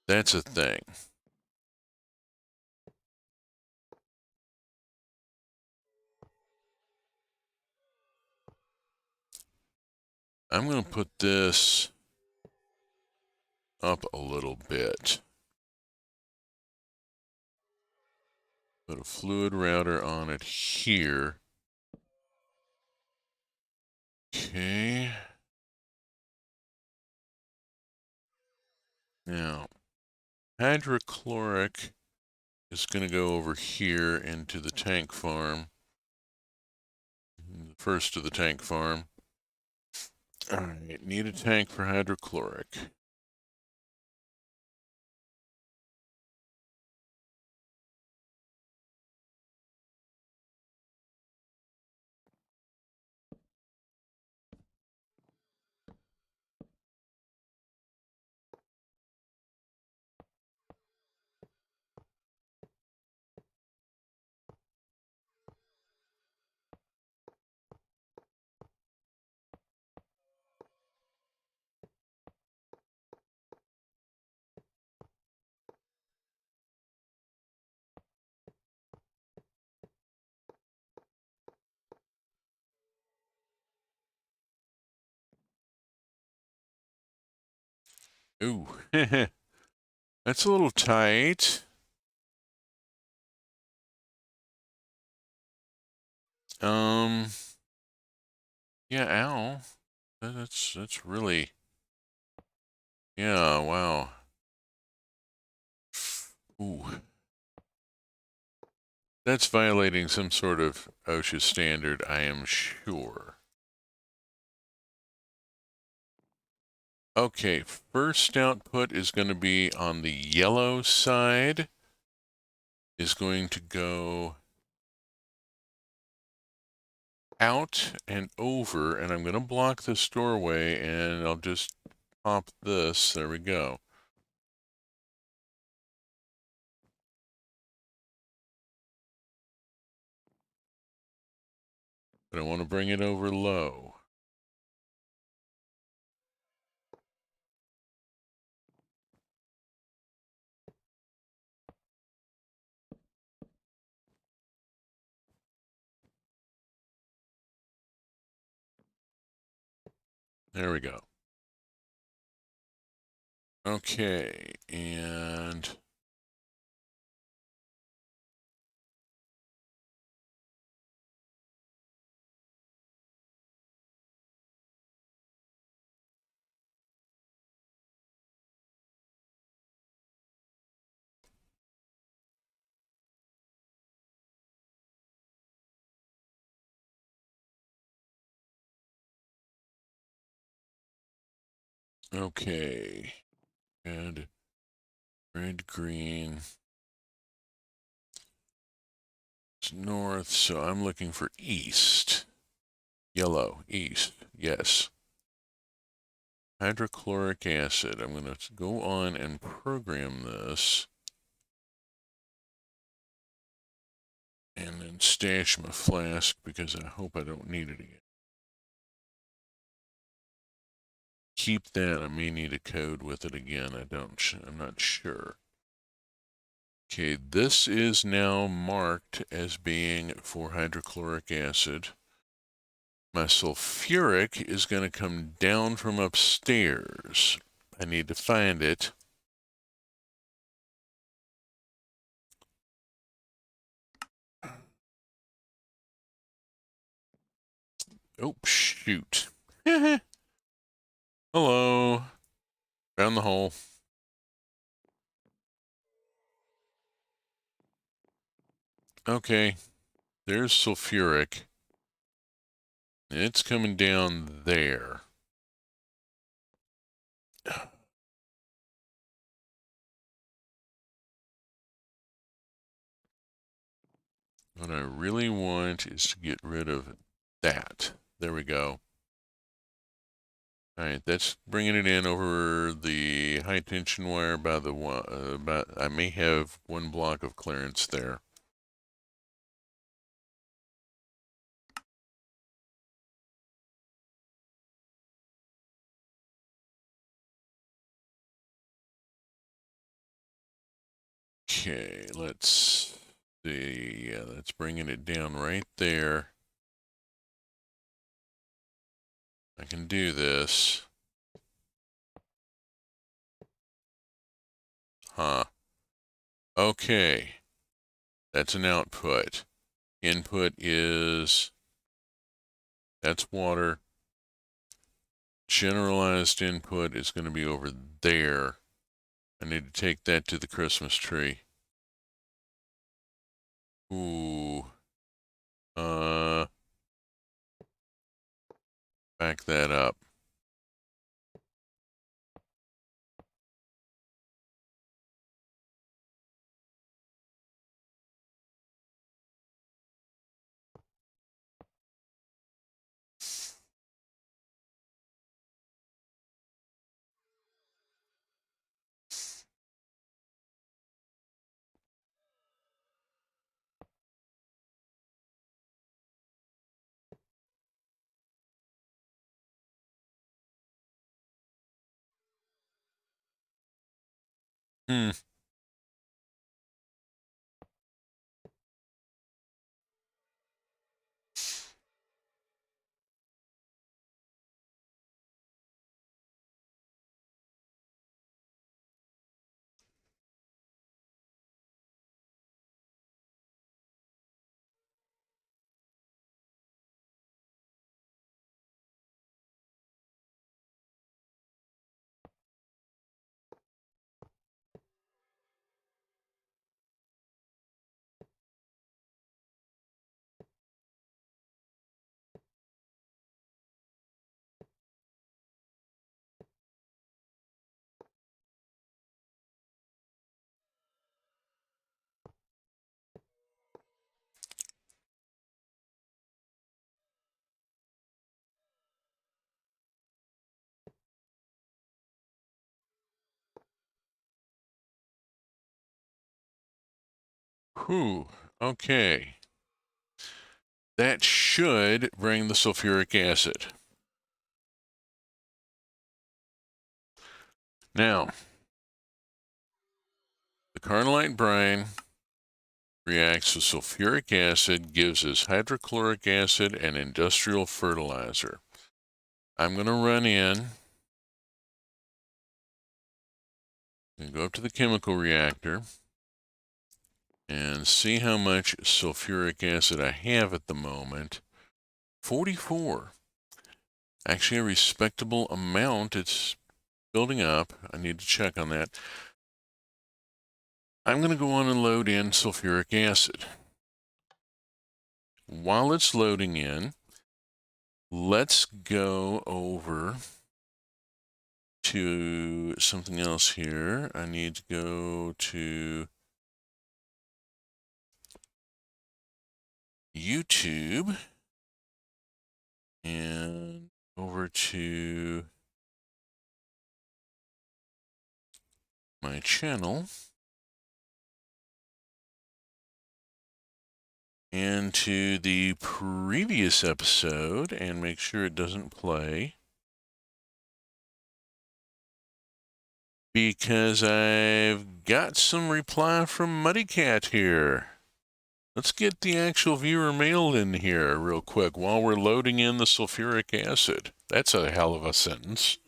That's a thing. I'm going to put this up a little bit. Put a fluid router on it here. Okay. Now, hydrochloric is going to go over here into the tank farm. The first of the tank farm. Alright, need a tank for hydrochloric. Ooh, that's a little tight. Yeah, ow. That's really, yeah, wow. Ooh. That's violating some sort of OSHA standard, I am sure. Okay, first output is going to be on the yellow side. Is going to go out and over, and I'm going to block this doorway, and I'll just pop this. There we go. But I want to bring it over low. There we go. Okay, and okay, and red, green. It's north, so I'm looking for east. Yellow, east, yes. Hydrochloric acid. I'm going to go on and program this. And then stash my flask because I hope I don't need it again. Keep that. I may need a code with it again. I'm not sure. Okay, this is now marked as being for hydrochloric acid. My sulfuric is going to come down from upstairs. I need to find it. Oh, shoot. Hello. Found the hole. Okay. There's sulfuric. It's coming down there. What I really want is to get rid of that. There we go. All right, that's bringing it in over the high tension wire by the I may have one block of clearance there. Okay, let's see. Yeah, that's bringing it down right there. I can do this. Huh. Okay. That's an output. Input is, that's water. Generalized input is going to be over there. I need to take that to the Christmas tree. Ooh. Back that up. Hmm. Whew. Okay. That should bring the sulfuric acid. Now, the carnallite brine reacts with sulfuric acid, gives us hydrochloric acid and industrial fertilizer. I'm going to run in and go up to the chemical reactor and see how much sulfuric acid I have at the moment. 44. Actually, a respectable amount. It's building up. I need to check on that. I'm going to go on and load in sulfuric acid. While it's loading in, let's go over to something else here. I need to go to YouTube and over to my channel and to the previous episode and make sure it doesn't play, because I've got some reply from Muddy Cat here. Let's get the actual viewer mail in here real quick while we're loading in the sulfuric acid. That's a hell of a sentence.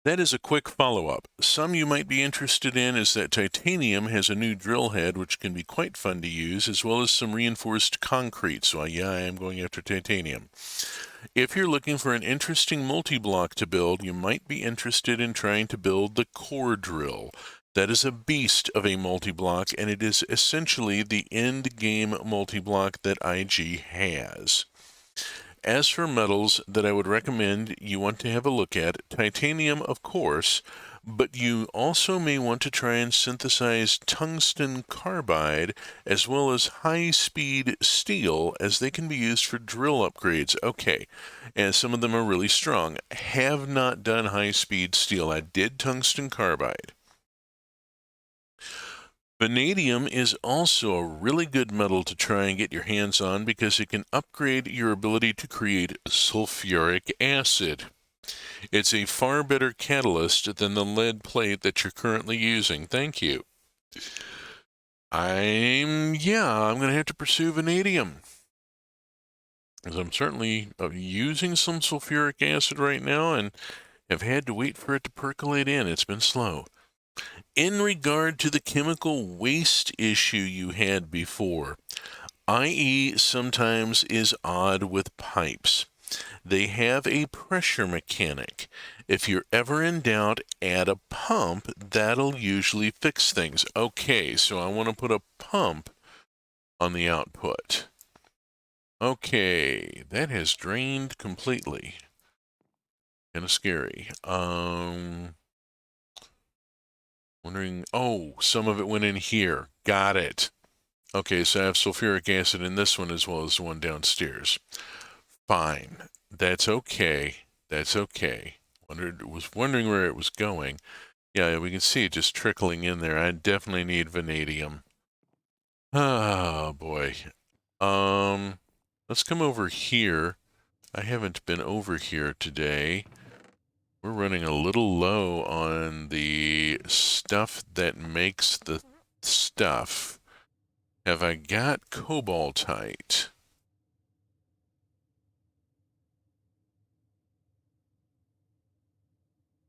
That is a quick follow-up. Some you might be interested in is that titanium has a new drill head which can be quite fun to use, as well as some reinforced concrete. So yeah, I am going after titanium. If you're looking for an interesting multi-block to build, you might be interested in trying to build the core drill. That is a beast of a multi-block, and it is essentially the end game multi-block that IG has. As for metals that I would recommend you want to have a look at, titanium, of course, but you also may want to try and synthesize tungsten carbide as well as high-speed steel, as they can be used for drill upgrades. Okay, and some of them are really strong. Have not done high-speed steel. I did tungsten carbide. Vanadium is also a really good metal to try and get your hands on because it can upgrade your ability to create sulfuric acid. It's a far better catalyst than the lead plate that you're currently using. Thank you. I'm going to have to pursue vanadium, because I'm certainly using some sulfuric acid right now and have had to wait for it to percolate in. It's been slow. In regard to the chemical waste issue you had before, IE sometimes is odd with pipes. They have a pressure mechanic. If you're ever in doubt, add a pump. That'll usually fix things. Okay, so I want to put a pump on the output. Okay, that has drained completely. Kind of scary. Wondering, oh, some of it went in here. Got it. Okay, so I have sulfuric acid in this one as well as the one downstairs. Fine. That's okay. That's okay. Was wondering where it was going. Yeah, we can see it just trickling in there. I definitely need vanadium. Oh, boy. Let's come over here. I haven't been over here today. We're running a little low on the stuff that makes the stuff. Have I got cobaltite?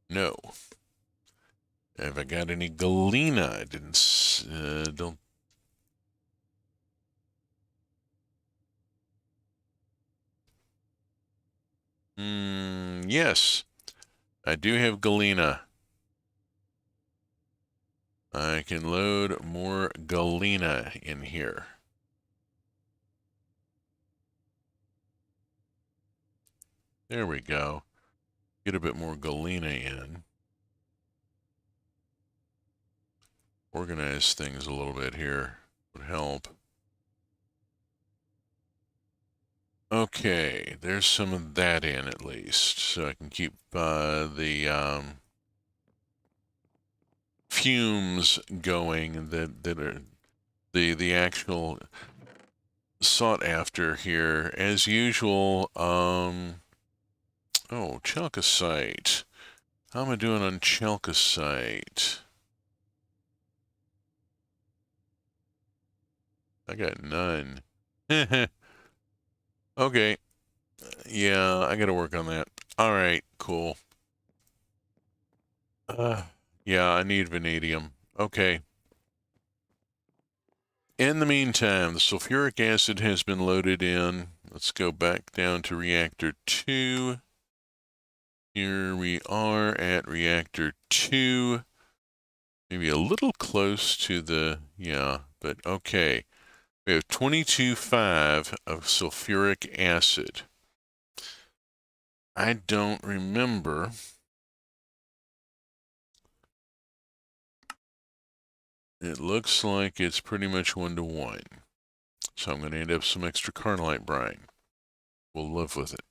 No. Have I got any galena? I don't. Yes. I do have galena. I can load more galena in here. There we go. Get a bit more galena in. Organize things a little bit here would help. Okay, there's some of that in at least, so I can keep the fumes going that are the actual sought after here. As usual, oh, chalcocite. How am I doing on chalcocite? I got none. Okay. Yeah, I gotta work on that. Alright, cool. Yeah, I need vanadium. Okay. In the meantime, the sulfuric acid has been loaded in. Let's go back down to reactor 2. Here we are at reactor 2. Maybe a little close to the, yeah, but okay. We have 22.5 of sulfuric acid. I don't remember. It looks like it's pretty much 1-to-1. So I'm going to end up some extra carnallite brine. We'll live with it.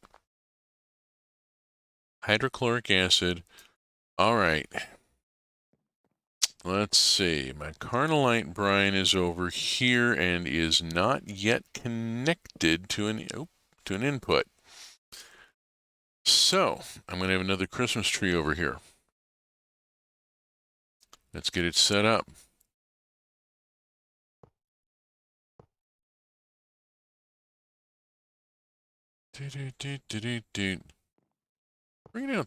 Hydrochloric acid. All right. Let's see. My carnallite brine is over here and is not yet connected to an input. So I'm going to have another Christmas tree over here. Let's get it set up. Bring it out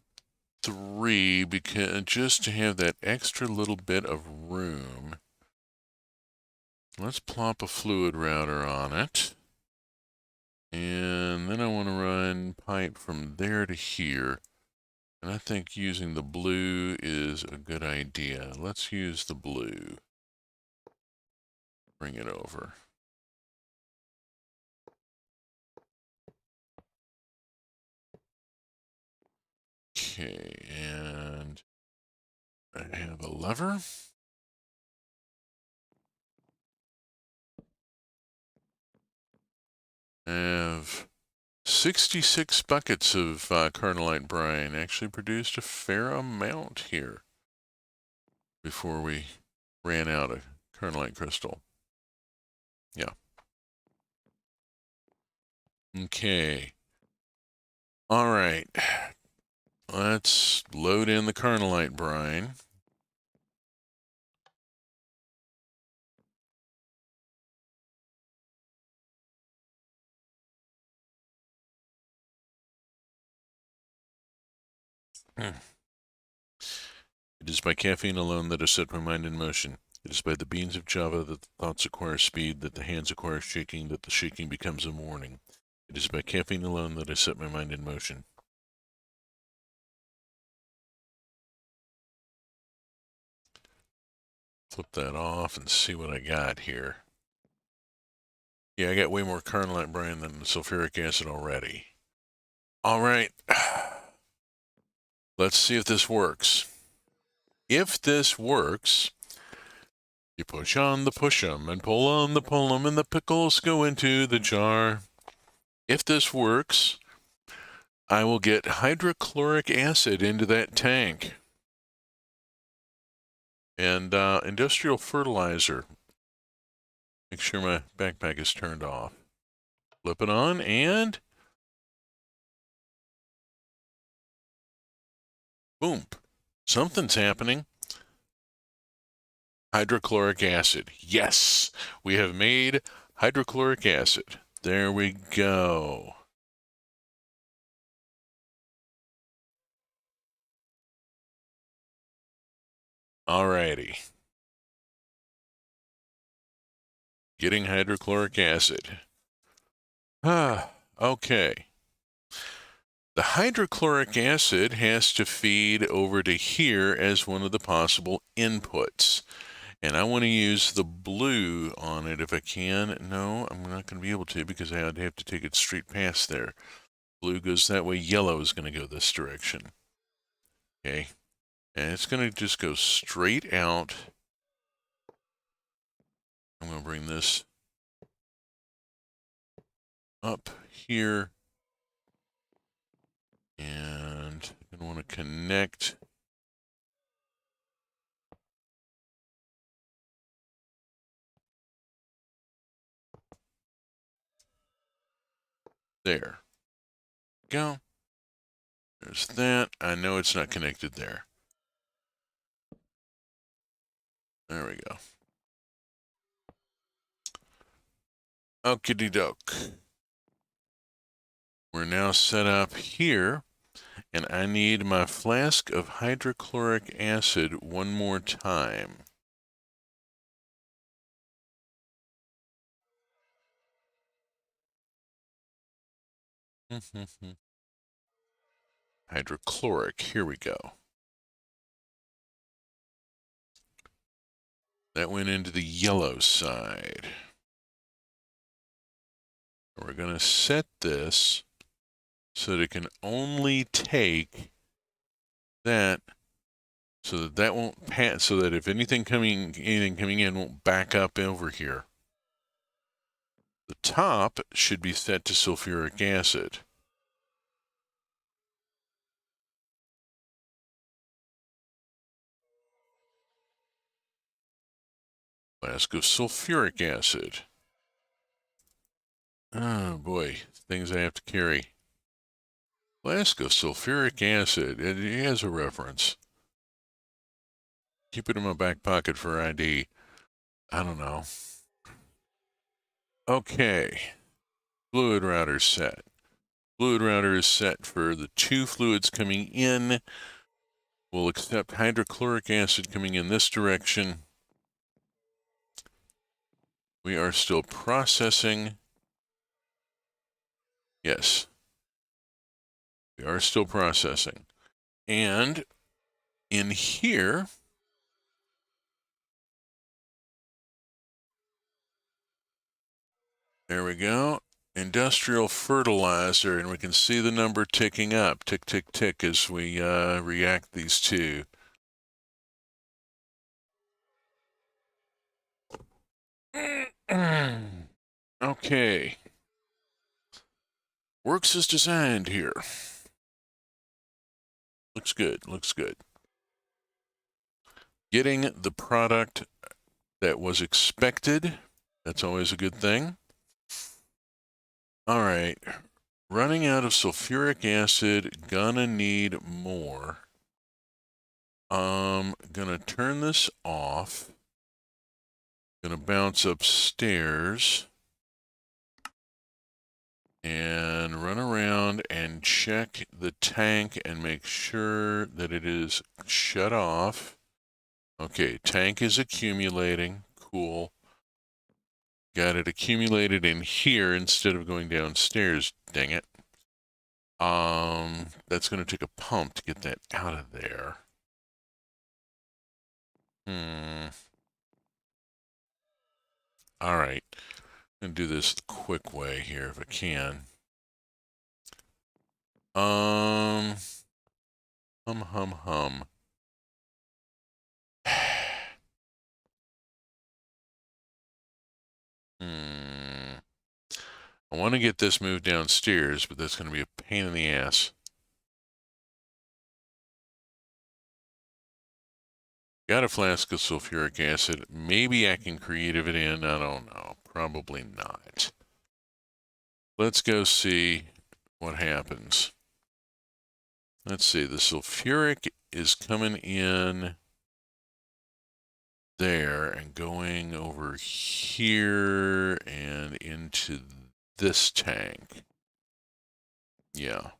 3 because just to have that extra little bit of room. Let's plop a fluid router on it. And then I want to run pipe from there to here. And I think using the blue is a good idea. Let's use the blue. Bring it over. Okay, and I have a lever. I have 66 buckets of kernelite brine. Actually produced a fair amount here before we ran out of kernelite crystal. Yeah. Okay. All right. Let's load in the kernelite brine. It is by caffeine alone that I set my mind in motion. It is by the beans of Java that the thoughts acquire speed, that the hands acquire shaking, that the shaking becomes a morning. It is by caffeine alone that I set my mind in motion. Flip that off and see what I got here. Yeah, I got way more kernelite brine than sulfuric acid already. All right. Let's see if this works. If this works, you push on the push 'em and pull on the pull 'em and the pickles go into the jar. If this works, I will get hydrochloric acid into that tank. And industrial fertilizer. Make sure my backpack is turned off. Flip it on and boom. Something's happening. Hydrochloric acid. Yes, we have made hydrochloric acid. There we go. Alrighty. Getting hydrochloric acid. Okay. The hydrochloric acid has to feed over to here as one of the possible inputs. And I want to use the blue on it if I can. No, I'm not going to be able to because I'd have to take it straight past there. Blue goes that way. Yellow is going to go this direction. Okay. And it's going to just go straight out. I'm going to bring this up here. And I'm going to want to connect there. Go. There's that. I know it's not connected there. There we go. Okie doke. We're now set up here, and I need my flask of hydrochloric acid one more time. Hydrochloric, here we go. That went into the yellow side. We're going to set this so that it can only take that, so that that won't pass, so that if anything coming in won't back up over here. The top should be set to sulfuric acid. Flask of sulfuric acid. Oh boy, things I have to carry. Flask of sulfuric acid. It has a reference. keep it in my back pocket for ID. I don't know. Okay. Fluid router set. Fluid router is set for the 2 fluids coming in. We'll accept hydrochloric acid coming in this direction. We are still processing. Yes. We are still processing. And in here, there we go. Industrial fertilizer, and we can see the number ticking up. Tick, tick, tick as we react these two. Okay. Works as designed here. Looks good, looks good. Getting the product that was expected. That's always a good thing. All right. Running out of sulfuric acid. Gonna need more. Gonna turn this off. Gonna bounce upstairs. And run around and check the tank and make sure that it is shut off. Okay, tank is accumulating. Cool. Got it accumulated in here instead of going downstairs. Dang it. That's going to take a pump to get that out of there. All right. I'm going to do this the quick way here if I can. Hum. I want to get this moved downstairs, but that's going to be a pain in the ass. Got a flask of sulfuric acid. Maybe I can creative it in. I don't know. Probably not. Let's go see what happens. Let's see. The sulfuric is coming in there and going over here and into this tank. Yeah.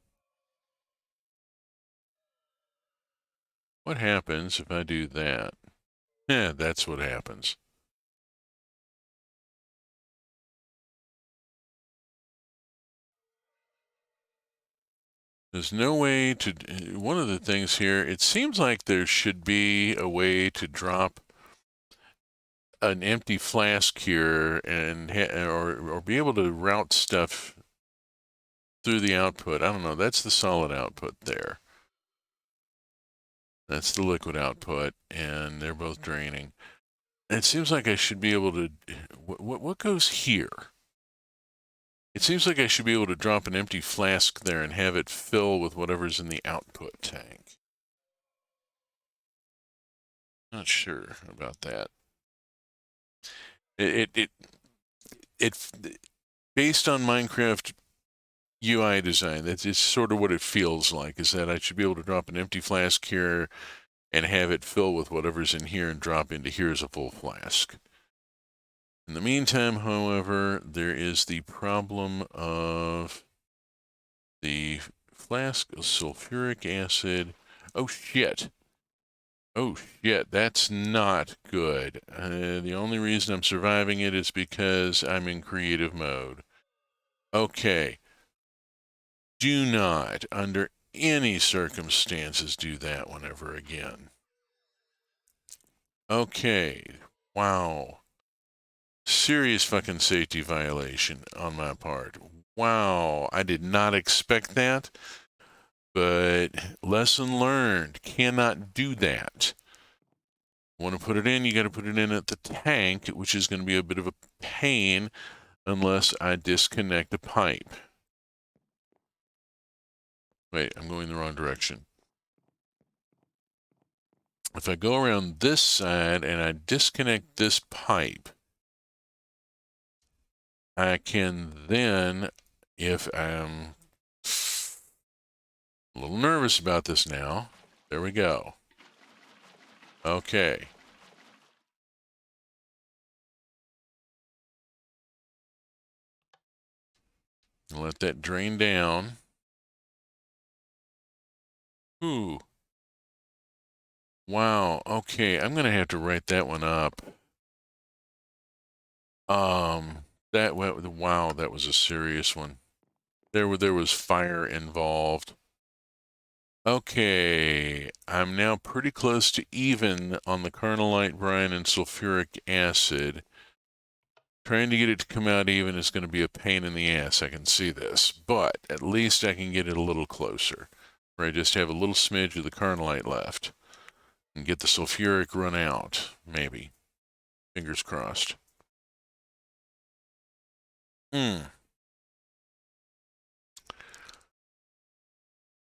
What happens if I do that? Yeah, that's what happens. There's no way to, one of the things here, it seems like there should be a way to drop an empty flask here and or be able to route stuff through the output. I don't know. That's the solid output there. That's the liquid output, and they're both draining. It seems like I should be able to, what goes here? It seems like I should be able to drop an empty flask there and have it fill with whatever's in the output tank. Not sure about that. It based on Minecraft UI design, that's sort of what it feels like, is that I should be able to drop an empty flask here and have it fill with whatever's in here and drop into here as a full flask. In the meantime, however, there is the problem of the flask of sulfuric acid. Oh, shit. Oh, shit. That's not good. The only reason I'm surviving it is because I'm in creative mode. Okay. Do not, under any circumstances, do that one ever again. Okay. Wow. Serious fucking safety violation on my part. Wow. I did not expect that. But lesson learned. Cannot do that. Want to put it in, you got to put it in at the tank, which is going to be a bit of a pain unless I disconnect the pipe. Wait, I'm going the wrong direction. If I go around this side and I disconnect this pipe, I can then, if I'm a little nervous about this now, there we go. Okay. Let that drain down. Ooh. Wow. Okay, I'm gonna have to write that one up. That wow, that was a serious one. There was fire involved. Okay, I'm now pretty close to even on the carnallite brine and sulfuric acid. Trying to get it to come out even is going to be a pain in the ass. I can see this, but at least I can get it a little closer, where I just have a little smidge of the carnallite left and get the sulfuric run out, maybe. Fingers crossed.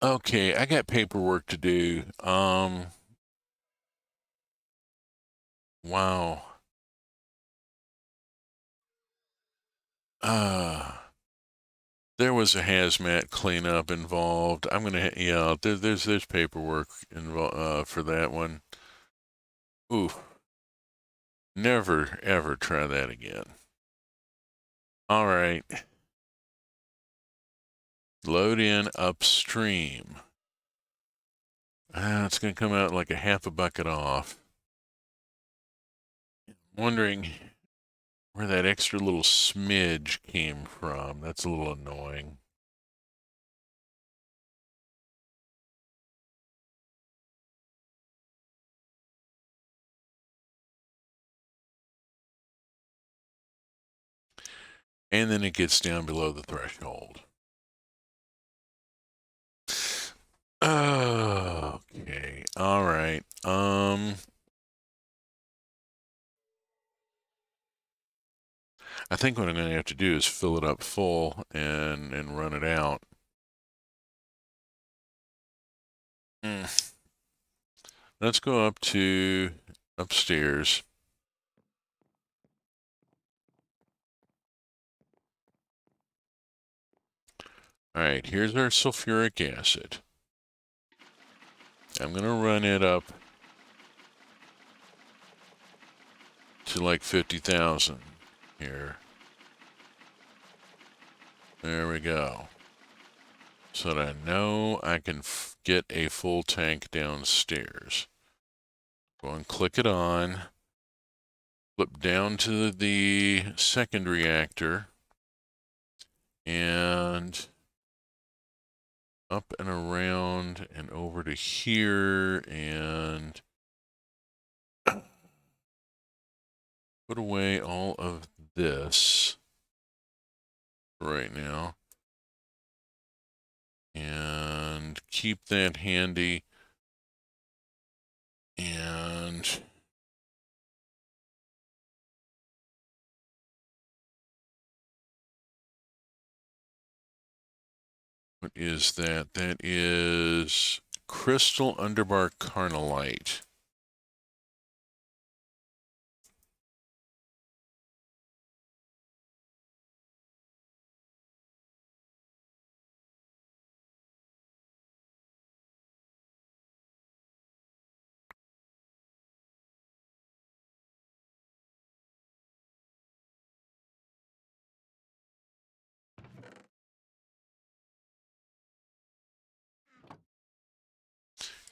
Okay, I got paperwork to do. Wow. There was a hazmat cleanup involved. I'm gonna, yeah, there's paperwork involved for that one. Ooh, never ever try that again. All right. Load in upstream. It's going to come out like a half a bucket off. Wondering where that extra little smidge came from. That's a little annoying. And then it gets down below the threshold. Okay. All right. I think what I'm going to have to do is fill it up full and run it out. Let's go up to upstairs. All right, here's our sulfuric acid. I'm going to run it up to like 50,000 here. There we go. So that I know I can get a full tank downstairs. Go and click it on. Flip down to the second reactor. And up and around and over to here and put away all of this right now. And keep that handy. And what is that? That is crystal underbar carnallite.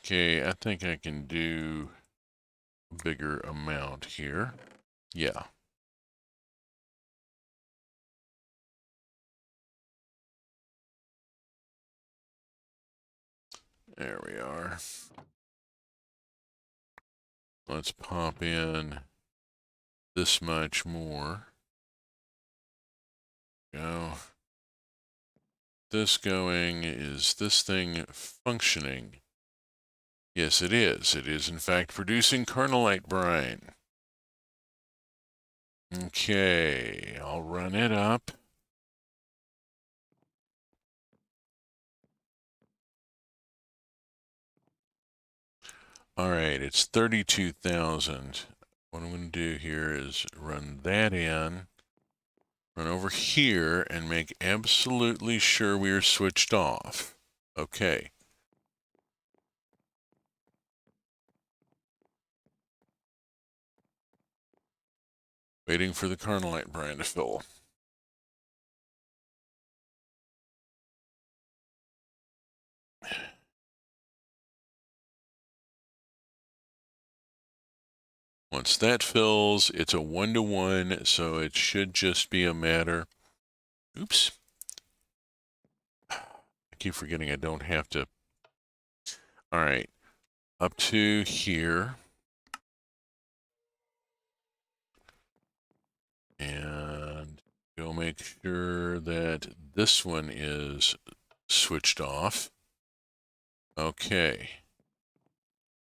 Okay, I think I can do a bigger amount here. Yeah. There we are. Let's pop in this much more. Go. This going, is this thing functioning? Yes, it is. It is, in fact, producing carnallite brine. Okay, I'll run it up. All right, it's 32,000. What I'm going to do here is run that in, run over here, and make absolutely sure we are switched off. Okay. Waiting for the carnallite brine to fill. Once that fills, it's a 1-to-1, so it should just be a matter. Oops. I keep forgetting I don't have to. All right. Up to here. And go make sure that this one is switched off. Okay.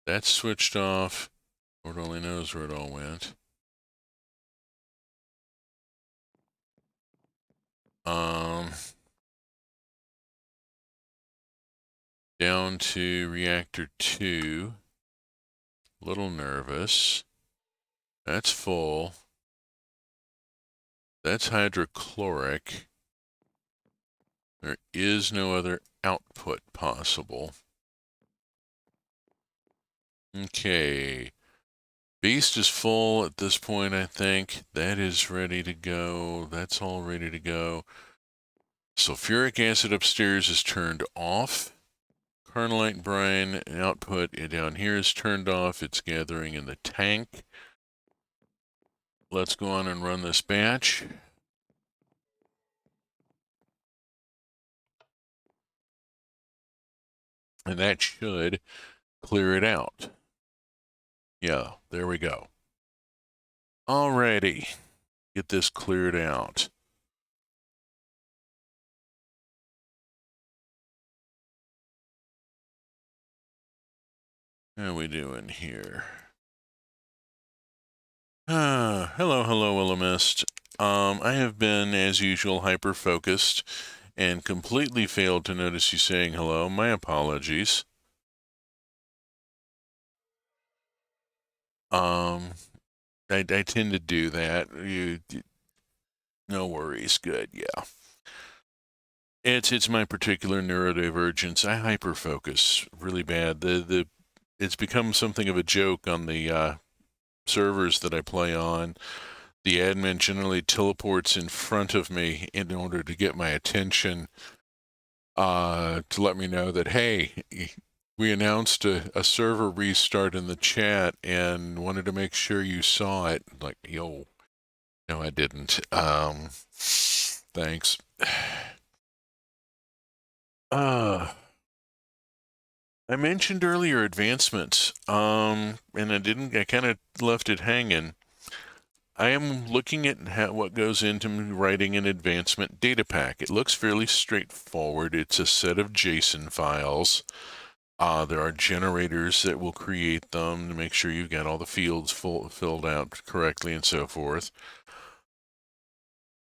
That's switched off. Lord only knows where it all went. Down to reactor 2. Little nervous. That's full. That's hydrochloric. There is no other output possible. Okay. Beast is full at this point, I think. That is ready to go. That's all ready to go. Sulfuric acid upstairs is turned off. Carnallite brine output down here is turned off. It's gathering in the tank. Let's go on and run this batch. And that should clear it out. Yeah, there we go. Alrighty. Get this cleared out. How we doing here? Hello, Willamist. I have been, as usual, hyper-focused and completely failed to notice you saying hello. My apologies. I tend to do that. No worries. Good, yeah. It's my particular neurodivergence. I hyper-focus really bad. It's become something of a joke on the servers that I play on. The admin generally teleports in front of me in order to get my attention, to let me know that, hey, we announced a server restart in the chat and wanted to make sure you saw it. Like, yo, no, I didn't. Thanks. I mentioned earlier advancements, and I kind of left it hanging. I am looking at what goes into writing an advancement data pack. It looks fairly straightforward. It's a set of JSON files. There are generators that will create them to make sure you've got all the fields filled out correctly and so forth.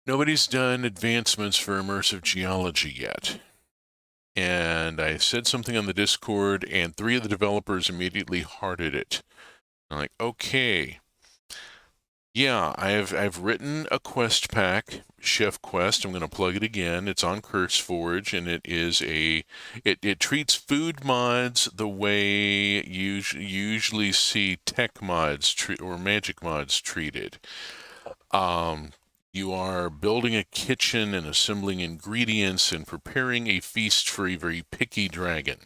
Nobody's done advancements for immersive geology yet. And I said something on the Discord, and 3 of the developers immediately hearted it. I'm like, okay. Yeah, I've written a quest pack, Chef Quest. I'm going to plug it again. It's on CurseForge, and it treats food mods the way you usually see tech mods or magic mods treated. You are building a kitchen and assembling ingredients and preparing a feast for a very picky dragon.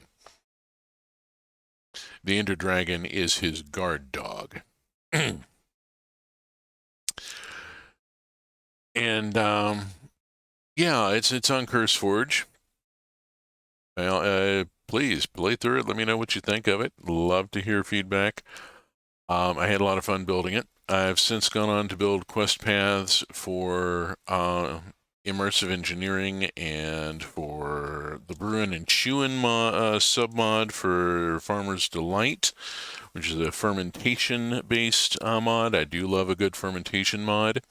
The Ender Dragon is his guard dog. And yeah, it's on CurseForge. Well, please play through it. Let me know what you think of it. Love to hear feedback. I had a lot of fun building it. I've since gone on to build quest paths for immersive engineering and for the Bruin and Chewin submod for Farmer's Delight, which is a fermentation-based mod. I do love a good fermentation mod.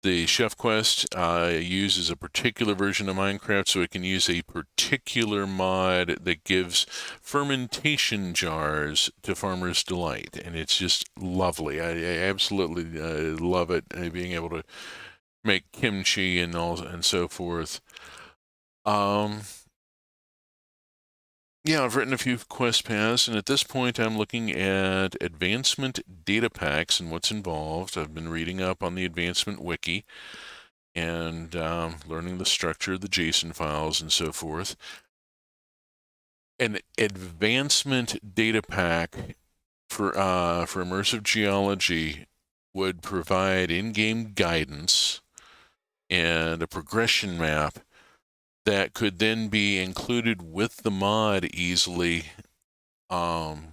The Chef Quest uses a particular version of Minecraft, so it can use a particular mod that gives fermentation jars to Farmer's Delight, and it's just lovely. I absolutely love it, being able to make kimchi and so forth. Yeah, I've written a few quest paths, and at this point I'm looking at advancement data packs and what's involved. I've been reading up on the advancement wiki and learning the structure of the JSON files and so forth. An advancement data pack for Immersive Geology would provide in-game guidance and a progression map that could then be included with the mod easily, and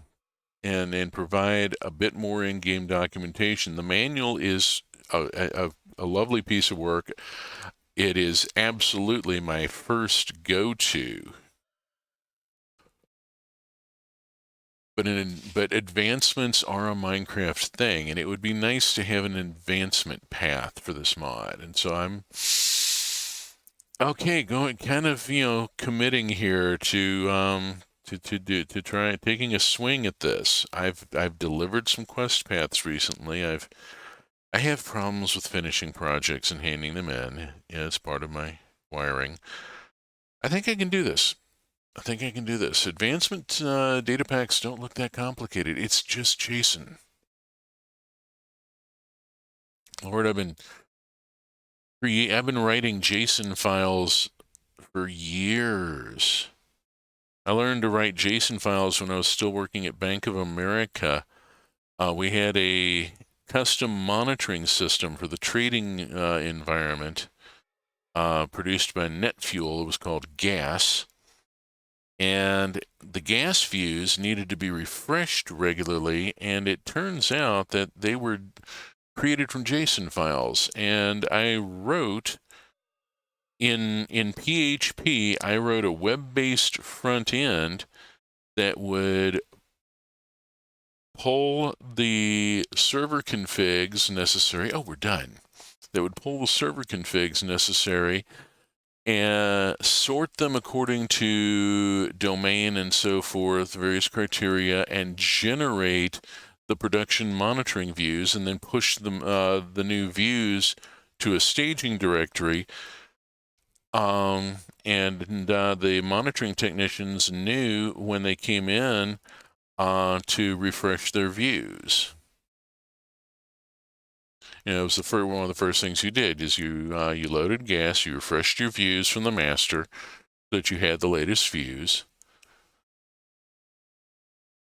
provide a bit more in-game documentation. The manual is a lovely piece of work. It is absolutely my first go-to. But advancements are a Minecraft thing, and it would be nice to have an advancement path for this mod. And so I'm okay, going kind of committing here to try taking a swing at this. I've delivered some quest paths recently. I have problems with finishing projects and handing them in as part of my wiring. I think I can do this. Advancement data packs don't look that complicated. It's just JSON. Lord, I've been writing JSON files for years. I learned to write JSON files when I was still working at Bank of America. We had a custom monitoring system for the trading environment produced by NetFuel. It was called GAS. And the gas views needed to be refreshed regularly, and it turns out that they were created from JSON files. And I wrote in PHP, I wrote a web-based front end that would pull the server configs necessary. Oh, we're done. That would pull the server configs necessary and sort them according to domain and so forth, various criteria, and generate the production monitoring views, and then push them the new views to a staging directory. And the monitoring technicians knew when they came in to refresh their views. It was one of the first things you did is you loaded gas, you refreshed your views from the master so that you had the latest views.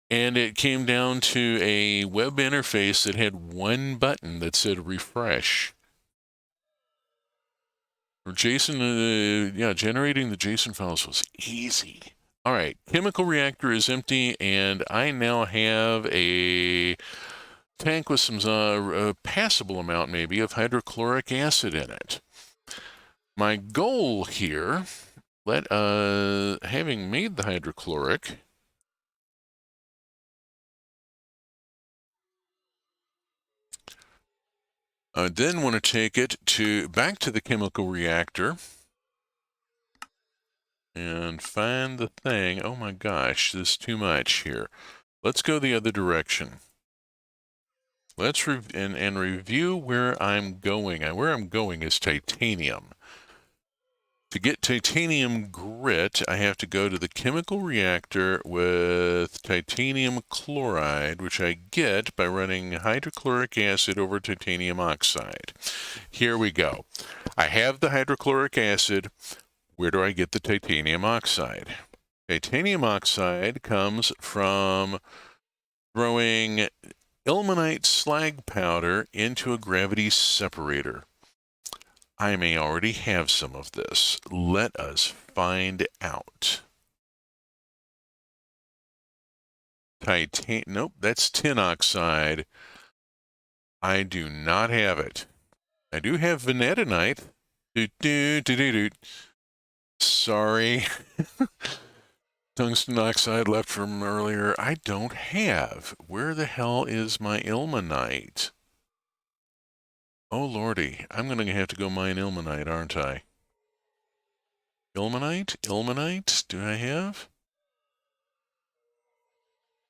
And it came down to a web interface that had one button that said refresh. For JSON, generating the JSON files was easy. All right, chemical reactor is empty, and I now have a tank with some passable amount maybe of hydrochloric acid in it. My goal here, having made the hydrochloric, I then want to take it back to the chemical reactor and find the thing. Oh my gosh, this is too much here. Let's go the other direction. Let's review where I'm going. Where I'm going is titanium. To get titanium grit, I have to go to the chemical reactor with titanium chloride, which I get by running hydrochloric acid over titanium oxide. Here we go. I have the hydrochloric acid. Where do I get the titanium oxide? Titanium oxide comes from throwing ilmenite slag powder into a gravity separator. I may already have some of this. Let us find out. Nope, that's tin oxide. I do not have it. I do have vanadinite. Sorry. Tungsten oxide left from earlier. I don't have. Where the hell is my ilmenite? Oh, lordy. I'm going to have to go mine ilmenite, aren't I? Ilmenite? Do I have?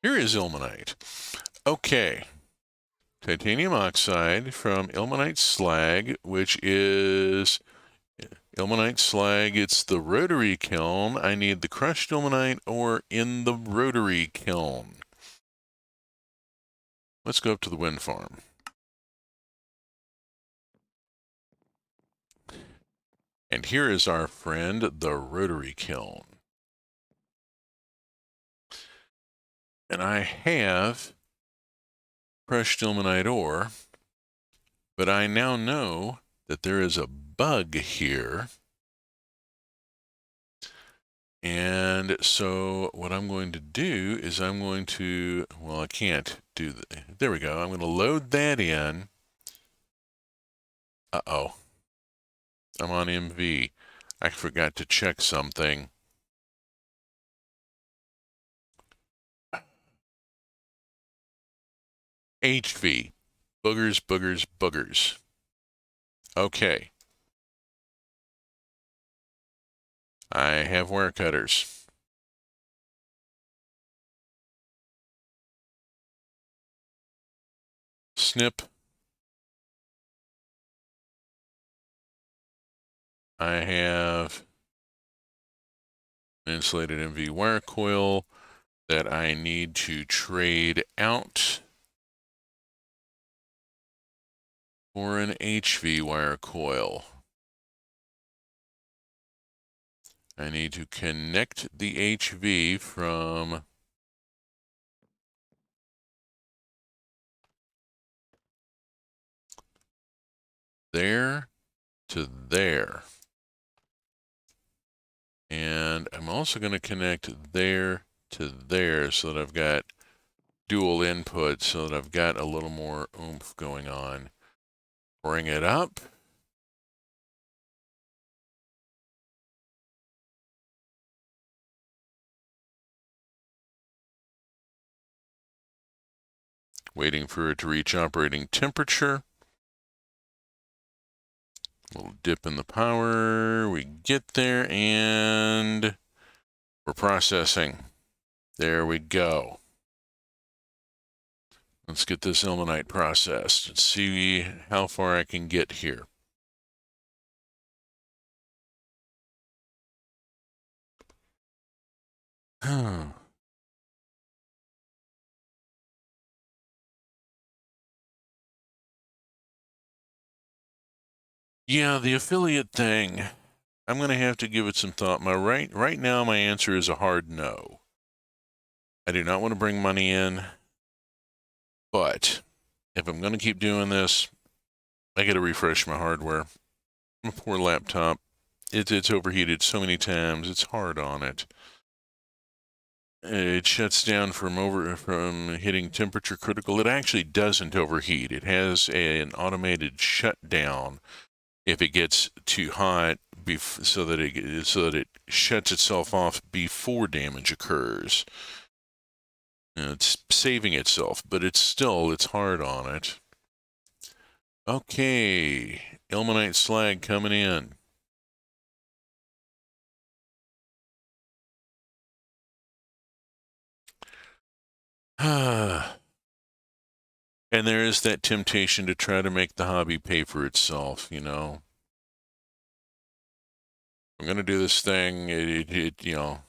Here is ilmenite. Okay. Titanium oxide from ilmenite slag, which is Ilmenite slag, it's the rotary kiln. I need the crushed ilmenite ore in the rotary kiln. Let's go up to the wind farm. And here is our friend, the rotary kiln. And I have crushed ilmenite ore, but I now know that there is a bug here. And so what I'm going to do is I'm going to, well, I can't do that. There we go. I'm going to load that in. Uh-oh. I'm on MV. I forgot to check something. HV. Boogers, boogers, boogers. Okay. I have wire cutters. Snip. I have an insulated MV wire coil that I need to trade out for an HV wire coil. I need to connect the HV from there to there. And I'm also going to connect there to there so that I've got dual input, so that I've got a little more oomph going on. Bring it up. Waiting for it to reach operating temperature. Little dip in the power. We get there and we're processing. There we go. Let's get this ilmenite processed and see how far I can get here. Yeah, the affiliate thing. I'm going to have to give it some thought. Right now, my answer is a hard no. I do not want to bring money in, but if I'm going to keep doing this, I got to refresh my hardware. My poor laptop, it's overheated so many times. It's hard on it. It shuts down from hitting temperature critical. It actually doesn't overheat. It has an automated shutdown if it gets too hot, so that it shuts itself off before damage occurs. It's saving itself, but it's hard on it. Okay, ilmenite slag coming in. And there is that temptation to try to make the hobby pay for itself, you know. I'm going to do this thing, you know,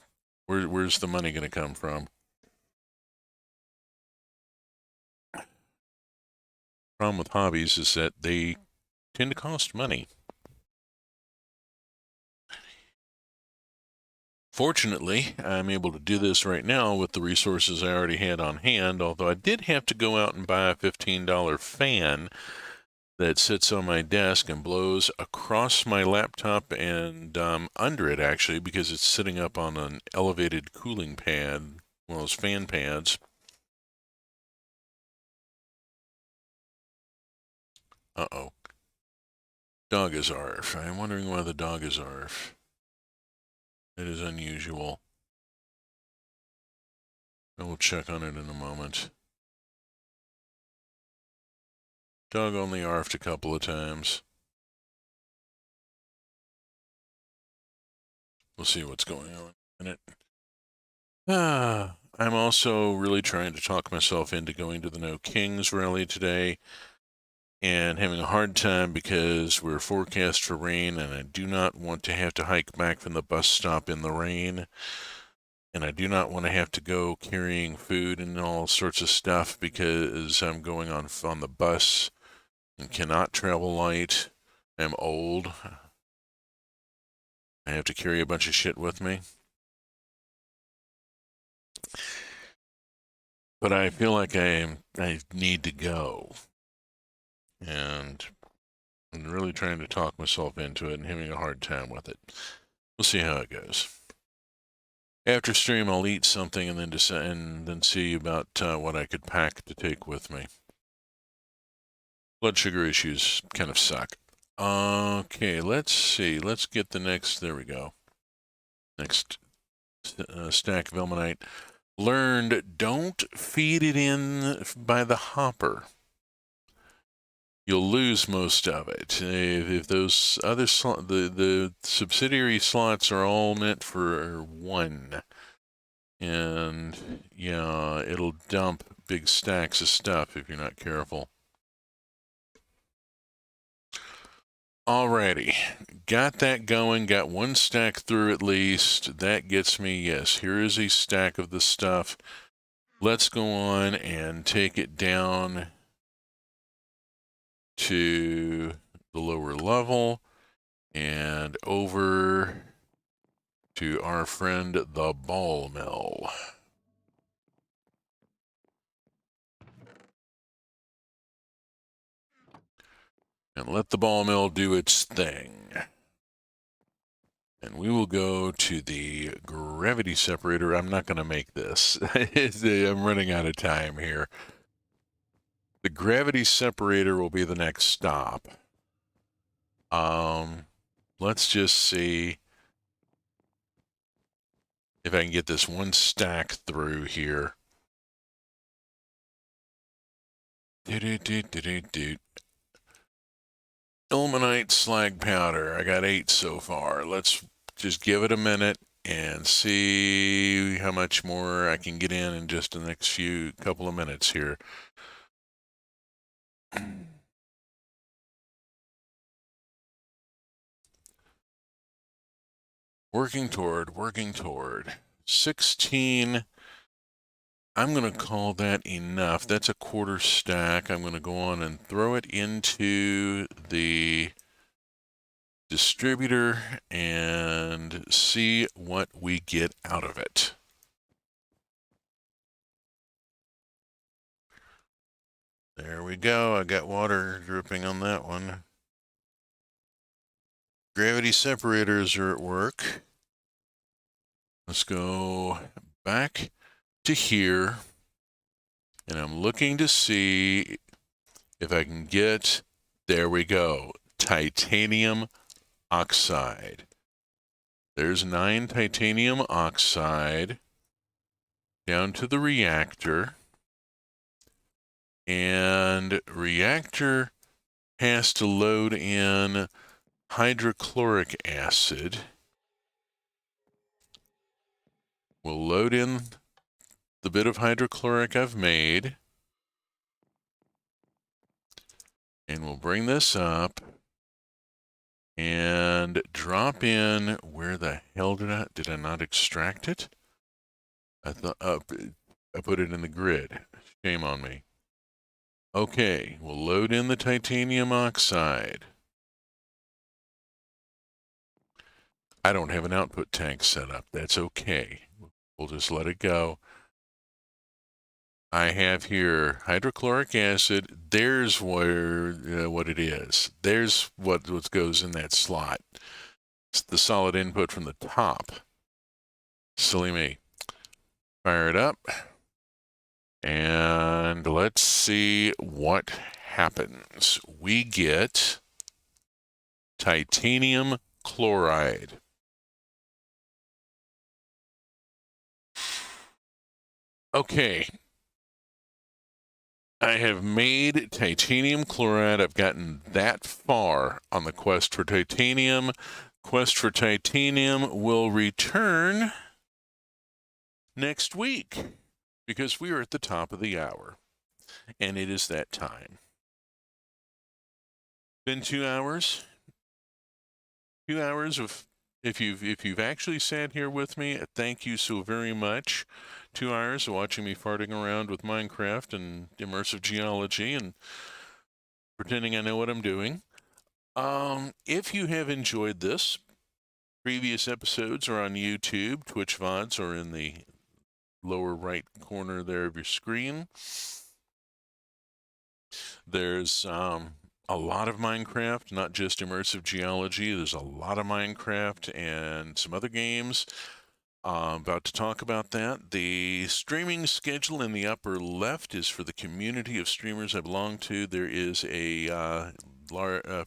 where's the money going to come from? Problem with hobbies is that they tend to cost money. Fortunately, I'm able to do this right now with the resources I already had on hand, although I did have to go out and buy a $15 fan that sits on my desk and blows across my laptop and under it, actually, because it's sitting up on an elevated cooling pad, one of those fan pads. Uh-oh. Dog is ARF. I'm wondering why the dog is ARF. It is unusual. I will check on it in a moment. Dog only ARF'd a couple of times. We'll see what's going on in it. I'm also really trying to talk myself into going to the No Kings rally today. and having a hard time because we're forecast for rain, and I do not want to have to hike back from the bus stop in the rain. And I do not want to have to go carrying food and all sorts of stuff because I'm going on the bus and cannot travel light. I'm old. I have to carry a bunch of shit with me. But I feel like I need to go. And I'm really trying to talk myself into it and having a hard time with it. We'll see how it goes. After stream, I'll eat something and then see about what I could pack to take with me. Blood sugar issues kind of suck. Okay, let's see. Let's get the next. There we go. Next stack of ilmenite. Learned, don't feed it in by the hopper. You'll lose most of it. If those other the subsidiary slots are all meant for one, and yeah, it'll dump big stacks of stuff if you're not careful. Alrighty, got that going, got one stack through at least. That gets me, yes, here is a stack of the stuff. Let's go on and take it down to the lower level and over to our friend the ball mill. And let the ball mill do its thing. And we will go to the gravity separator. I'm not going to make this. I'm running out of time here. The gravity separator will be the next stop. Let's just see if I can get this one stack through here. Ilmenite slag powder. I got 8 so far. Let's just give it a minute and see how much more I can get in just the next couple of minutes here. Working toward. 16. I'm going to call that enough. That's a quarter stack. I'm going to go on and throw it into the distributor and see what we get out of it. There we go. I got water dripping on that one. Gravity separators are at work. Let's go back to here. And I'm looking to see if I can get, there we go, titanium oxide. There's 9 titanium oxide down to the reactor. And reactor has to load in hydrochloric acid. We'll load in the bit of hydrochloric I've made. And we'll bring this up and drop in, where the hell did I not extract it? I thought, I put it in the grid. Shame on me. Okay, we'll load in the titanium oxide. I don't have an output tank set up. That's okay. We'll just let it go. I have here hydrochloric acid. There's where what it is. There's what goes in that slot. It's the solid input from the top. Silly me. Fire it up. And let's see what happens. We get titanium chloride. Okay. I have made titanium chloride. I've gotten that far on the quest for titanium. Quest for titanium will return next week because we are at the top of the hour and it is that time. Been 2 hours. 2 hours of if you've actually sat here with me, thank you so very much. 2 hours of watching me farting around with Minecraft and immersive geology and pretending I know what I'm doing. If you have enjoyed this, previous episodes are on YouTube. Twitch VODs are in the lower right corner there of your screen. There's a lot of Minecraft, not just immersive geology. There's a lot of Minecraft and some other games. About to talk about that. The streaming schedule in the upper left is for the community of streamers I belong to. There is a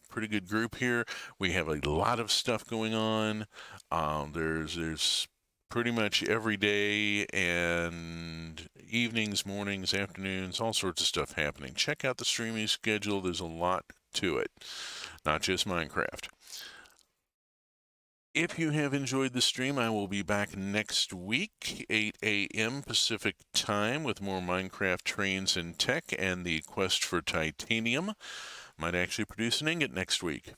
pretty good group here. We have a lot of stuff going on. There's pretty much every day and evenings, mornings, afternoons, all sorts of stuff happening. Check out the streaming schedule. There's a lot to it, not just Minecraft. If you have enjoyed the stream, I will be back next week, 8 a.m. Pacific time, with more Minecraft trains and tech and the quest for titanium. Might actually produce an ingot next week.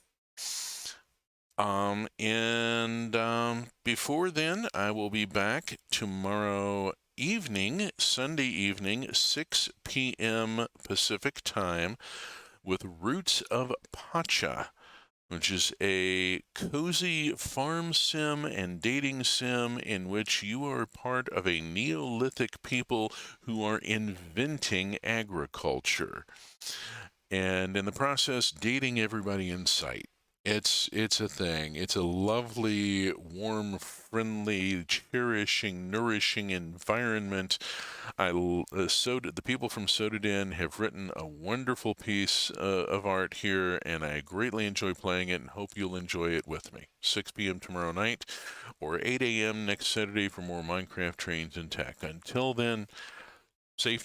Before then, I will be back tomorrow evening, Sunday evening, 6 p.m. Pacific time, with Roots of Pacha, which is a cozy farm sim and dating sim in which you are part of a Neolithic people who are inventing agriculture, and in the process dating everybody in sight. It's a thing. It's a lovely, warm, friendly, cherishing, nourishing environment. The people from Sodaden have written a wonderful piece of art here, and I greatly enjoy playing it and hope you'll enjoy it with me. 6 p.m. tomorrow night, or 8 a.m. next Saturday for more Minecraft trains and tech. Until then, safe